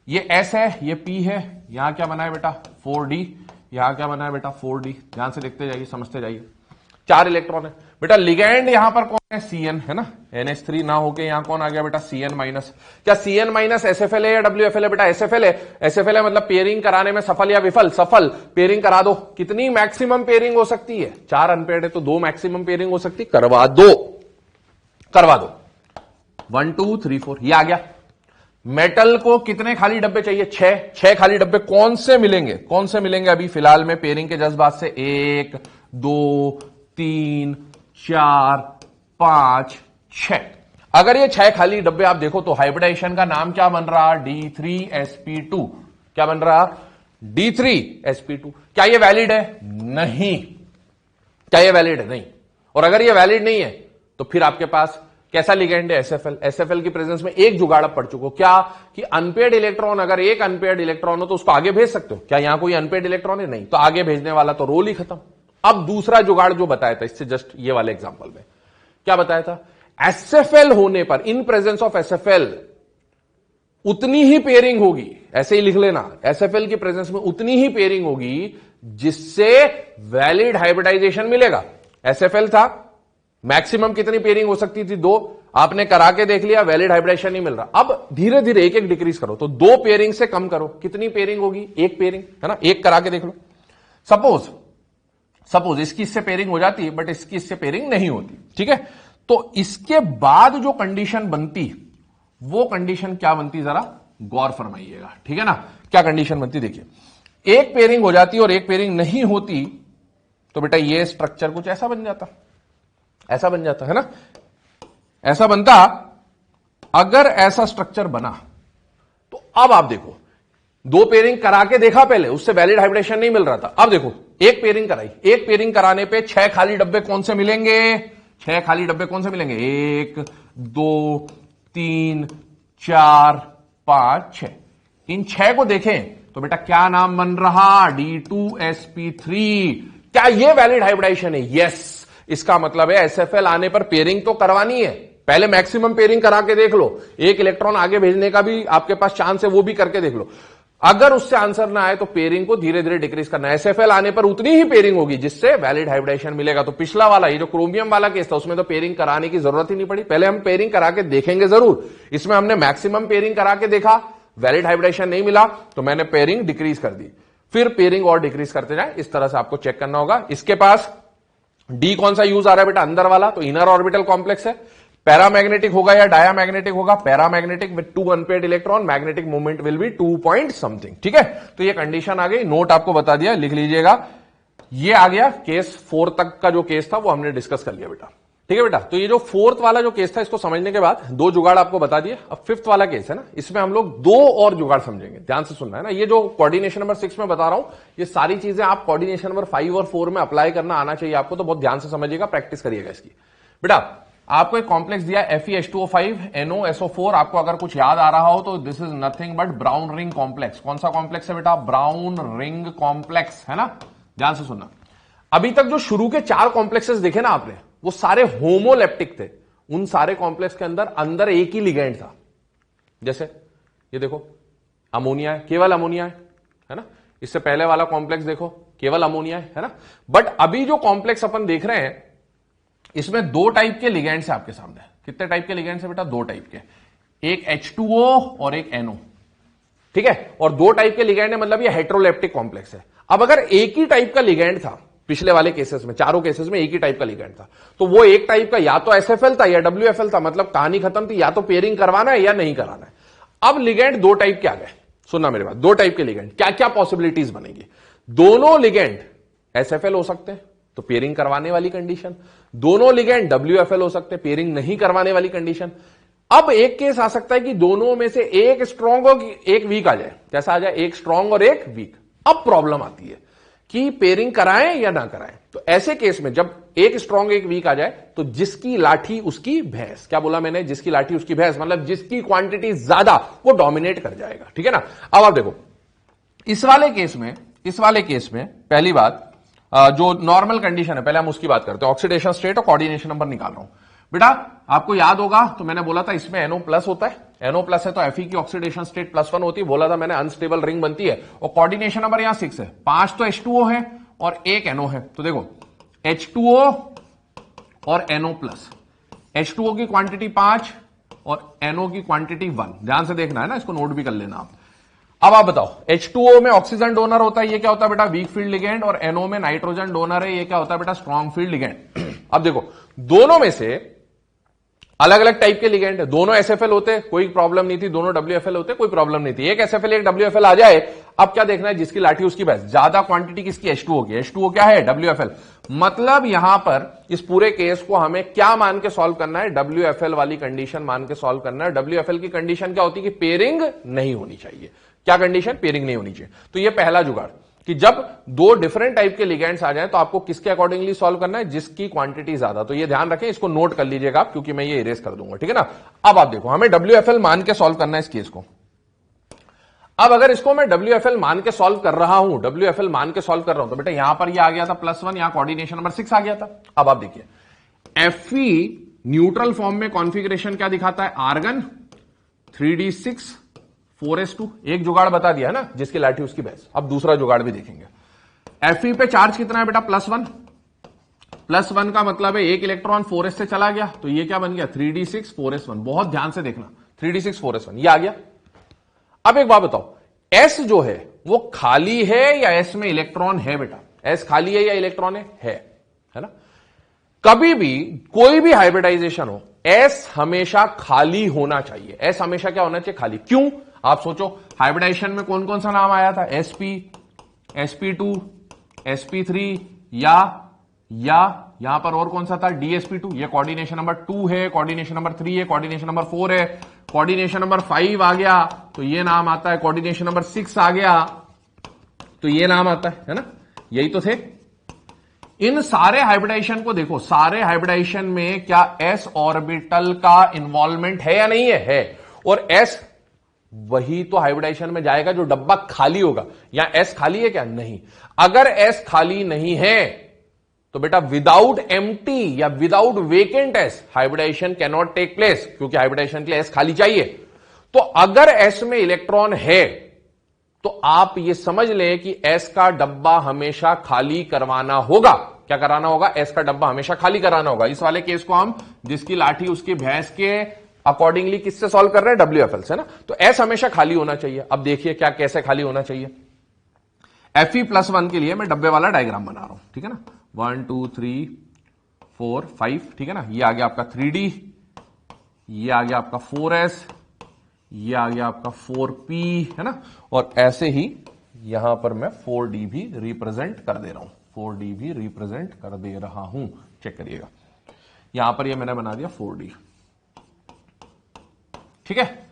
ये S है, ये P है, यहां क्या बना है बेटा? 4d, यहां क्या बना है बेटा? 4d। ध्यान से देखते जाइए, समझते जाइए। 4 इलेक्ट्रॉन है बेटा। लिगेंड यहां पर कौन है? Cn है ना। NH3 ना होके यहां कौन आ गया बेटा? Cn-। क्या Cn- SFL है या WFL है बेटा? SFL है। SFL है मतलब पेयरिंग कराने में सफल या विफल? सफल। पेयरिंग करा दो। कितनी मैक्सिमम पेयरिंग हो सकती है? 4 अनपेयर्ड है तो 2 मैक्सिमम पेयरिंग हो सकती, करवा दो 1 2 3 4, ये आ गया। मेटल को कितने खाली डब्बे चाहिए? 6 खाली डब्बे कौन से मिलेंगे अभी फिलहाल में पेयरिंग के जज्बात से? 1 2 3 4 5 6। अगर ये 6 खाली डब्बे आप देखो तो हाइब्रिडाइजेशन का नाम क्या बन रहा, D3sp2। क्या बन रहा, D3sp2। क्या ये वैलिड है, नहीं। क्या ये वैलिड है, नहीं। और अगर ये वैलिड नहीं है तो फिर आपके पास कैसा लिगेंड है, एसएफएल। एसएफएल की प्रेजेंस में एक जुगाड़ पड़ चुको, क्या कि अनपेयर्ड इलेक्ट्रॉन, अगर एक अनपेयर्ड इलेक्ट्रॉन हो तो उसको आगे भेज सकते हो। क्या यहां कोई अनपेयर्ड इलेक्ट्रॉन है, नहीं, तो आगे भेजने वाला तो रोल ही खत्म। अब दूसरा जुगाड़ जो बताया था इससे जस्ट ये वाले एग्जांपल में क्या बताया था, एसएफएल होने पर, इन प्रेजेंस ऑफ एसएफएल उतनी ही पेयरिंग होगी, ऐसे ही लिख लेना, एसएफएल की प्रेजेंस में उतनी ही पेयरिंग होगी जिससे वैलिड हाइब्रिडाइजेशन मिलेगा। एसएफएल था, मैक्सिमम कितनी पेयरिंग हो सकती थी, 2। आपने करा के देख लिया, वैलिड हाइब्रिडाइजेशन नहीं मिल रहा। अब धीरे धीरे एक एक डिक्रीज करो, तो 2 पेयरिंग से कम करो, कितनी पेयरिंग होगी, 1 पेयरिंग, है ना, 1 करा के देख लो। सपोज इसकी इससे पेयरिंग हो जाती है बट इसकी इससे पेयरिंग नहीं होती, ठीक है। तो इसके बाद जो कंडीशन बनती, वो कंडीशन क्या बनती, जरा गौर फरमाइएगा, ठीक है ना। क्या कंडीशन बनती, देखिए, 1 पेयरिंग हो जाती और 1 पेयरिंग नहीं होती तो बेटा ये स्ट्रक्चर कुछ ऐसा बन जाता, ऐसा बन जाता है ना, ऐसा बनता। अगर ऐसा स्ट्रक्चर बना तो अब आप देखो, 2 पेयरिंग करा के देखा पहले, उससे वैलिड हाइब्रिडेशन नहीं मिल रहा था। अब देखो 1 पेयरिंग कराई, 1 पेयरिंग कराने पे 6 खाली डब्बे कौन से मिलेंगे, 6 खाली डब्बे कौन से मिलेंगे, 1 2 3 4 5 6। इन 6 को देखें तो बेटा क्या नाम बन रहा, D2sp3। क्या ये वैलिड हाइब्रिडाइजेशन है, यस। इसका मतलब है एसएफएल आने पर पेयरिंग तो करवानी है, पहले मैक्सिमम पेयरिंग करा के देख लो, 1 इलेक्ट्रॉन आगे भेजने का भी आपके पास चांस है, वो भी करके देख लो। अगर उससे आंसर ना आए तो पेयरिंग को धीरे धीरे डिक्रीज करना है। एसएफएल आने पर उतनी ही पेयरिंग होगी जिससे वैलिड हाइब्रिडाइजेशन मिलेगा। तो पिछला वाला, ये जो क्रोमियम वाला केस था, उसमें तो पेयरिंग कराने की जरूरत ही नहीं पड़ी, पहले हम पेयरिंग करा के देखेंगे जरूर। इसमें हमने मैक्सिमम पेयरिंग करा के देखा, वैलिड हाइब्रिडाइजेशन नहीं मिला तो मैंने पेयरिंग डिक्रीज कर दी, फिर पेयरिंग और डिक्रीज करते जाए। इस तरह से आपको चेक करना होगा। इसके पास डी कौन सा यूज आ रहा है बेटा, अंदर वाला, तो इनर ऑर्बिटल कॉम्प्लेक्स है। पैरामैग्नेटिक होगा या डायामैग्नेटिक होगा, paramagnetic with 2 unpaired electron, magnetic movement will be 2 point something, ठीक है। तो ये कंडीशन आ गई, नोट आपको बता दिया, लिख लीजिएगा। ये आ गया केस 4 तक का जो केस था वो हमने डिस्कस कर लिया बेटा, ठीक है बेटा। तो ये जो 4th वाला जो केस था, इसको समझने के बाद 2 जुगाड़ आपको बता दिए। अब 5th वाला केस है ना, इसमें हम लोग 2 और जुगाड़ समझेंगे, ध्यान से सुनना है ना। ये जो कोऑर्डिनेशन नंबर 6 में बता रहा हूं, ये सारी चीजें आप कोऑर्डिनेशन नंबर 5 और 4 में अप्लाई करना आना चाहिए आपको, तो बहुत ध्यान से समझिएगा, प्रैक्टिस करिएगा इसकी। बेटा आपको एक कॉम्प्लेक्स दिया FeH2O5 NoSO4, आपको अगर कुछ याद आ रहा हो तो this is nothing but brown ring complex. कौन सा कॉम्प्लेक्स है बेटा, ब्राउन रिंग कॉम्प्लेक्स, है ना, ध्यान से सुनना। अभी तक जो शुरू के 4 कॉम्प्लेक्सेस देखे ना आपने, वो सारे होमोलेप्टिक थे। उन सारे कॉम्प्लेक्स के अंदर एक ही लिगेंड था। जैसे ये देखो, अमोनिया है, केवल अमोनिया है ना। इससे पहले वाला कॉम्प्लेक्स देखो, केवल अमोनिया है ना। बट अभी जो कॉम्प्लेक्स अपन देख रहे हैं, इसमें 2 टाइप के लिगेंड्स है आपके सामने। कितने टाइप के लिगेंड्स है बेटा, 2 टाइप के, एक H2O और एक NO, ठीक है। और 2 टाइप के लिगेंड है, मतलब ये हेट्रोलेप्टिक कॉम्प्लेक्स है। अब अगर एक ही टाइप का लिगेंड था, पिछले वाले केसेस में, चारों केसेस में एक ही टाइप का लिगेंड था, तो वो एक टाइप का या तो SFL था या WFL था, मतलब कहानी खत्म थी, या तो पेयरिंग करवाना है या नहीं कराना है। अब लिगेंड 2 टाइप के आ गए, सुनना मेरे बात, 2 टाइप के लिगेंड, क्या क्या पॉसिबिलिटीज बनेगी। दोनों लिगेंड SFL हो सकते हैं तो पेयरिंग करवाने वाली कंडीशन, दोनों लिगेंड WFL हो सकते हैं, पेयरिंग नहीं करवाने वाली कंडीशन। अब एक केस आ सकता है कि दोनों में से एक स्ट्रॉन्ग और एक वीक आ जाए, कैसा आ जाए, एक स्ट्रॉन्ग और एक वीक। अब प्रॉब्लम आती है कि पेयरिंग कराएं या ना कराएं। तो ऐसे केस में जब एक स्ट्रॉन्ग एक वीक आ जाए, तो जिसकी लाठी उसकी भैंस, क्या बोला मैंने, जिसकी लाठी उसकी भैंस, मतलब जिसकी क्वांटिटी ज्यादा वो डोमिनेट कर जाएगा, ठीक है ना। अब आप देखो इस वाले केस में पहली बात, जो नॉर्मल कंडीशन है, पहले हम उसकी बात करते हैं, ऑक्सीडेशन स्टेट और कोऑर्डिनेशन नंबर निकाल रहा हूं बेटा। आपको याद होगा तो मैंने बोला था इसमें NO+ होता है, NO+ है तो Fe की ऑक्सीडेशन स्टेट +1 होती है, बोला था मैंने, अनस्टेबल रिंग बनती है। और कोऑर्डिनेशन नंबर यहां 6 है, 5 तो H2O है और 1 NO है। तो देखो H2O और NO+, H2O की क्वांटिटी 5 और NO की क्वांटिटी 1, ध्यान से देखना है ना, इसको नोट भी कर लेना आप। अब आप बताओ, H2O में ऑक्सीजन डोनर होता है, ये क्या होता है बेटा, वीक फील्ड लिगेंड, और NO में नाइट्रोजन डोनर है, ये क्या होता है बेटा, स्ट्रॉन्ग फील्ड लिगेंड। अब देखो दोनों में से अलग अलग टाइप के लिगेंड है, दोनों SFL होते कोई प्रॉब्लम नहीं थी, दोनों WFL होते कोई प्रॉब्लम नहीं थी। एक SFL एक WFL आ जाए, अब क्या देखना है, जिसकी लाठी उसकी भैंस, ज्यादा क्वांटिटी किसकी, H2O होगी। H2O क्या है, WFL। मतलब यहां पर इस पूरे केस को हमें क्या मान के सॉल्व करना है, WFL वाली कंडीशन मान के सॉल्व करना है। WFL की कंडीशन क्या होती है कि पेयरिंग नहीं होनी चाहिए। क्या कंडीशन, पेयरिंग नहीं होनी चाहिए। तो ये पहला जुगाड़ कि जब दो डिफरेंट टाइप के लिगेंड्स आ जाएं तो आपको किसके अकॉर्डिंगली सॉल्व करना है, जिसकी क्वांटिटी ज्यादा। तो ये ध्यान रखें, इसको नोट कर लीजिएगा आप, क्योंकि मैं ये इरेज कर दूंगा, ठीक है ना। अब आप देखो, हमें WFL मान के सॉल्व करना है इस केस को। अब अगर इसको मैं WFL मान के सॉल्व कर रहा हूं, WFL मान के सॉल्व कर रहा हूं, तो बेटा यहां पर ये आ गया था +1, यहां कोऑर्डिनेशन नंबर 6 आ गया था। अब आप देखिए Fe न्यूट्रल फॉर्म में कॉन्फ़िगरेशन क्या दिखाता है, आर्गन 3d6 4s2। एक जुगाड़ बता दिया है ना, जिसकी लाठी उसकी भैंस। अब दूसरा जुगाड़ भी देखेंगे। Fe पे चार्ज कितना है बेटा, +1। +1 का मतलब है एक इलेक्ट्रॉन 4s से चला गया, तो ये क्या बन गया, 3d6 4s1। बहुत ध्यान से देखना, 3d6 4s1 ये आ गया। अब एक बात बताओ, S जो है वो खाली है या S में इलेक्ट्रॉन है बेटा, S खाली है या इलेक्ट्रॉन है ना। कभी भी कोई भी हाइब्रिडाइजेशन हो, S हमेशा खाली होना चाहिए। S हमेशा क्या होना चाहिए, खाली। क्यों, आप सोचो, हाइब्रिडाइजेशन में कौन कौन सा नाम आया था, sp, sp2, sp3 या यहां पर और कौन सा था, dsp2। ये कोऑर्डिनेशन नंबर 2 है, कोऑर्डिनेशन नंबर 3 है, कोऑर्डिनेशन नंबर 4 है, कोऑर्डिनेशन नंबर 5 आ गया तो ये नाम आता है, कोऑर्डिनेशन नंबर 6 आ गया तो ये नाम आता है ना। यही तो थे। इन सारे हाइब्रिडाइजेशन को देखो, सारे हाइब्रिडाइजेशन में क्या s ऑर्बिटल का इन्वॉल्वमेंट है या नहीं है। और s वही तो हाइब्रिडाइजेशन में जाएगा जो डब्बा खाली होगा। या s खाली है क्या, नहीं। अगर s खाली नहीं है तो बेटा विदाउट एम्प्टी या without vacant S hybridisation can not take place, क्योंकि हाइब्रिडाइजेशन के लिए एस खाली चाहिए। तो अगर एस में इलेक्ट्रॉन है तो आप ये समझ लें कि एस का डब्बा हमेशा खाली करवाना होगा। क्या कराना होगा, एस का डब्बा हमेशा खाली कराना होगा। इस वाले केस को हम जिसकी लाठी उसकी भैंस के अकॉर्डिंगली किससे सॉल्व कर रहे हैं, WFL से ना। तो एस हमेशा खाली होना चाहिए। अब देखिए क्या कैसे खाली होना चाहिए। Fe+1 के लिए मैं डब्बे वाला डायग्राम बना रहा हूं, ठीक है ना। 1 2 3 4 5, ठीक है ना। ये आ गया आपका 3D, ये आ गया आपका 4s, ये आ गया आपका 4p, है ना। और ऐसे ही यहां पर मैं 4d भी रिप्रेजेंट कर दे रहा हूं, 4d भी रिप्रेजेंट कर दे रहा हूं। चेक करिएगा, यहां पर ये मैंने बना दिया 4d, ठीक है।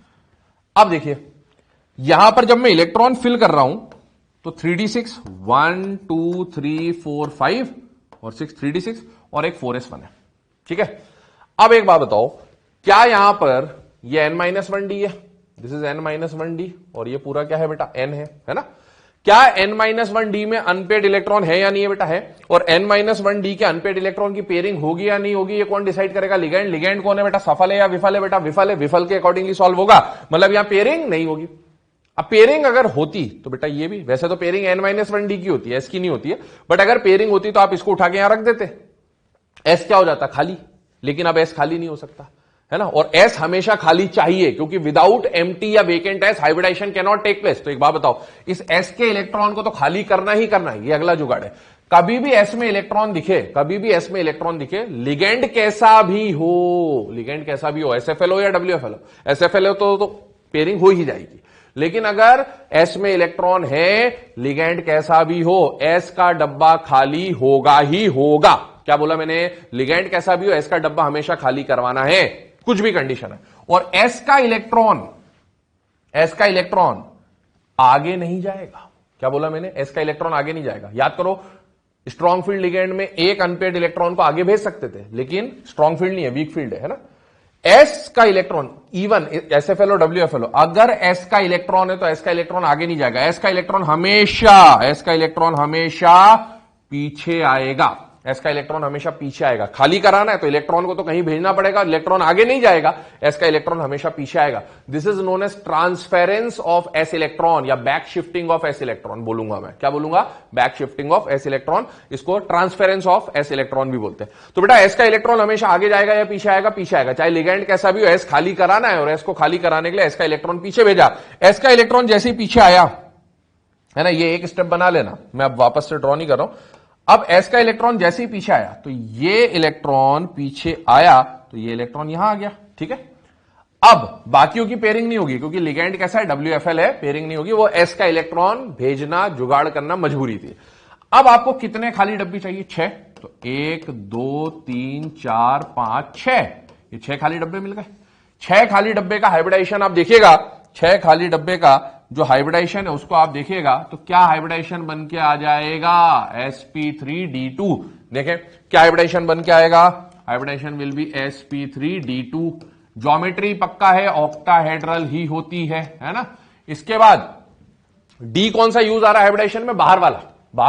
अब देखिए यहां पर जब मैं इलेक्ट्रॉन फिल कर रहा हूं तो 3d6 1 2 3 4 5 और 6 3d6 और एक 4s1 है, ठीक है। अब एक बात बताओ, क्या यहां पर ये n-1d है, दिस इज n-1d, और ये पूरा क्या है बेटा, n है ना। क्या n-1d में अनपेड इलेक्ट्रॉन है या नहीं है बेटा, है। और n-1d के अनपेड इलेक्ट्रॉन की पेयरिंग होगी या नहीं होगी, ये कौन डिसाइड करेगा, लिगेंड। लिगेंड कौन है बेटा, सफल है या विफल है बेटा, विफल है। विफल के अकॉर्डिंगली सॉल्व होगा, मतलब यहां पेयरिंग नहीं होगी। अब पेयरिंग अगर होती तो बेटा ये भी, वैसे तो पेयरिंग n-1d की होती है, s की नहीं होती है, बट अगर पेयरिंग होती तो आप इसको उठा के यहां रख देते, s क्या हो जाता, खाली। लेकिन अब s खाली नहीं हो सकता, है ना। और s हमेशा खाली चाहिए, क्योंकि विदाउट एम्प्टी या vacant s hybridisation can not take place. तो एक बात बताओ, इस s के इलेक्ट्रॉन को तो खाली करना ही करना है, ये अगला जुगाड़ है। कभी भी s में इलेक्ट्रॉन दिखे, कभी भी s में इलेक्ट्रॉन दिखे, लिगेंड कैसा भी हो, लिगेंड कैसा भी हो, SFL हो या WFL हो, SFL हो तो पेयरिंग हो ही जाएगी। लेकिन अगर S में इलेक्ट्रॉन है, लिगेंड कैसा भी हो, S का डब्बा खाली होगा ही होगा। क्या बोला मैंने, लिगेंड कैसा भी हो, S का डब्बा हमेशा खाली करवाना है, कुछ भी कंडीशन है। और S का इलेक्ट्रॉन आगे नहीं जाएगा। क्या बोला मैंने, S का इलेक्ट्रॉन आगे नहीं जाएगा। याद करो, स्ट्रॉन्ग फील्ड लिगेंड में एक अनपेड इलेक्ट्रॉन को आगे भेज सकते थे, लेकिन स्ट्रॉन्ग फील्ड नहीं है, वीक फील्ड है ना। S का इलेक्ट्रॉन, इवन SFL हो WFL हो, अगर S का इलेक्ट्रॉन है तो S का इलेक्ट्रॉन आगे नहीं जाएगा। S का इलेक्ट्रॉन हमेशा पीछे आएगा। S का इलेक्ट्रॉन हमेशा पीछे आएगा। खाली कराना है तो इलेक्ट्रॉन को तो कहीं भेजना पड़ेगा, इलेक्ट्रॉन आगे नहीं जाएगा, S का इलेक्ट्रॉन हमेशा पीछे आएगा। This is known as transference of S electron या back shifting of S electron बोलूंगा मैं। क्या बोलूंगा, back shifting of S electron, इसको ट्रांसफेरेंस ऑफ S इलेक्ट्रॉन भी बोलते हैं। तो बेटा S का इलेक्ट्रॉन हमेशा आगे जाएगा या पीछे आएगा, पीछे आएगा। चाहे लिगेंड कैसा भी हो, S खाली कराना है और S को खाली कराने के लिए S का इलेक्ट्रॉन पीछे भेजा। S का इलेक्ट्रॉन जैसे ही पीछे आया, है ना, ये एक स्टेप बना लेना, मैं अब वापस से ड्रॉ नहीं कर रहा हूं। अब S का इलेक्ट्रॉन जैसे ही पीछे आया तो ये इलेक्ट्रॉन पीछे आया तो ये इलेक्ट्रॉन यहां आ गया, ठीक है। अब बाकियों की पेयरिंग नहीं होगी क्योंकि लिगेंड कैसा है, WFL है, पेयरिंग नहीं होगी, वो S का इलेक्ट्रॉन भेजना जुगाड़ करना मजबूरी थी। अब आपको कितने खाली डब्बे चाहिए? 6। तो 1 2 3 4 5 6, ये 6 खाली डब्बे मिल गए। 6 खाली डब्बे का हाइब्रिडाइजेशन आप देखिएगा, 6 खाली डब्बे का जो हाइब्रिडाइजेशन है उसको आप देखिएगा तो क्या हाइब्रिडाइजेशन बन के आ जाएगा? sp3d2। देखें क्या हाइब्रिडाइजेशन बन के आएगा, hybridisation will be sp3d2। Geometry पक्का है, ऑक्टाहेड्रल ही होती है ना। इसके बाद डी कौन सा यूज आ रहा है हाइब्रिडाइजेशन में? बाहर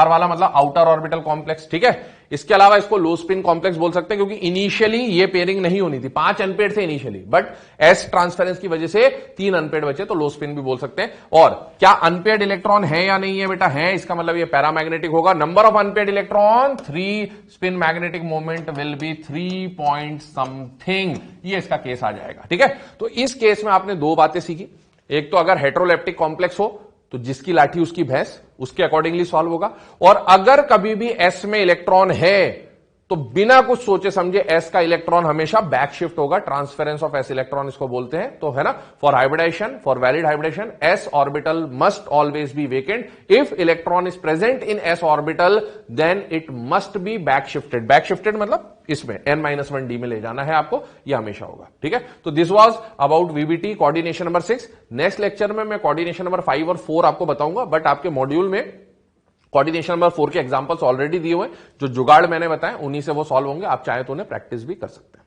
वाला मतलब आउटर ऑर्बिटल कॉम्प्लेक्स, ठीक है। इसके अलावा इसको लो स्पिन कॉम्प्लेक्स बोल सकते हैं क्योंकि इनिशियली ये पेयरिंग नहीं होनी थी, 5 अनपेड थे इनिशियली, बट एस ट्रांसफरेंस की वजह से 3 अनपेड बचे, तो लो स्पिन भी बोल सकते हैं। और क्या अनपेड इलेक्ट्रॉन है या नहीं है बेटा? है, इसका मतलब ये पैरामैग्नेटिक होगा। Number of unpaired electron 3, spin magnetic moment will be 3 point something, ये इसका केस आ जाएगा, ठीक है। तो इस केस में आपने 2 बातें सीखी। एक तो अगर हेटेरोलेप्टिक कॉम्प्लेक्स हो तो जिसकी लाठी उसकी भैंस, उसके अकॉर्डिंगली सॉल्व होगा। और अगर कभी भी एस में इलेक्ट्रॉन है तो बिना कुछ सोचे समझे एस का इलेक्ट्रॉन हमेशा बैक शिफ्ट होगा, ट्रांसफरेंस ऑफ एस इलेक्ट्रॉन इसको बोलते हैं, तो है ना। For hybridisation, for valid hybridisation, S orbital must always be vacant. If electron is present in S orbital then it must be back shifted. Back shifted मतलब इसमें n-1d में ले जाना है आपको, यह हमेशा होगा, ठीक है। तो this was about VBT coordination number 6। Next lecture में मैं कोऑर्डिनेशन नंबर 5 और 4 आपको बताऊंगा, बट आपके मॉड्यूल में कोऑर्डिनेशन नंबर 4 के एग्जांपल्स ऑलरेडी दिए हुए, जो जुगाड़ मैंने बताए उन्हीं से वो सॉल्व होंगे, आप चाहे तो उन्हें प्रैक्टिस भी कर सकते हैं।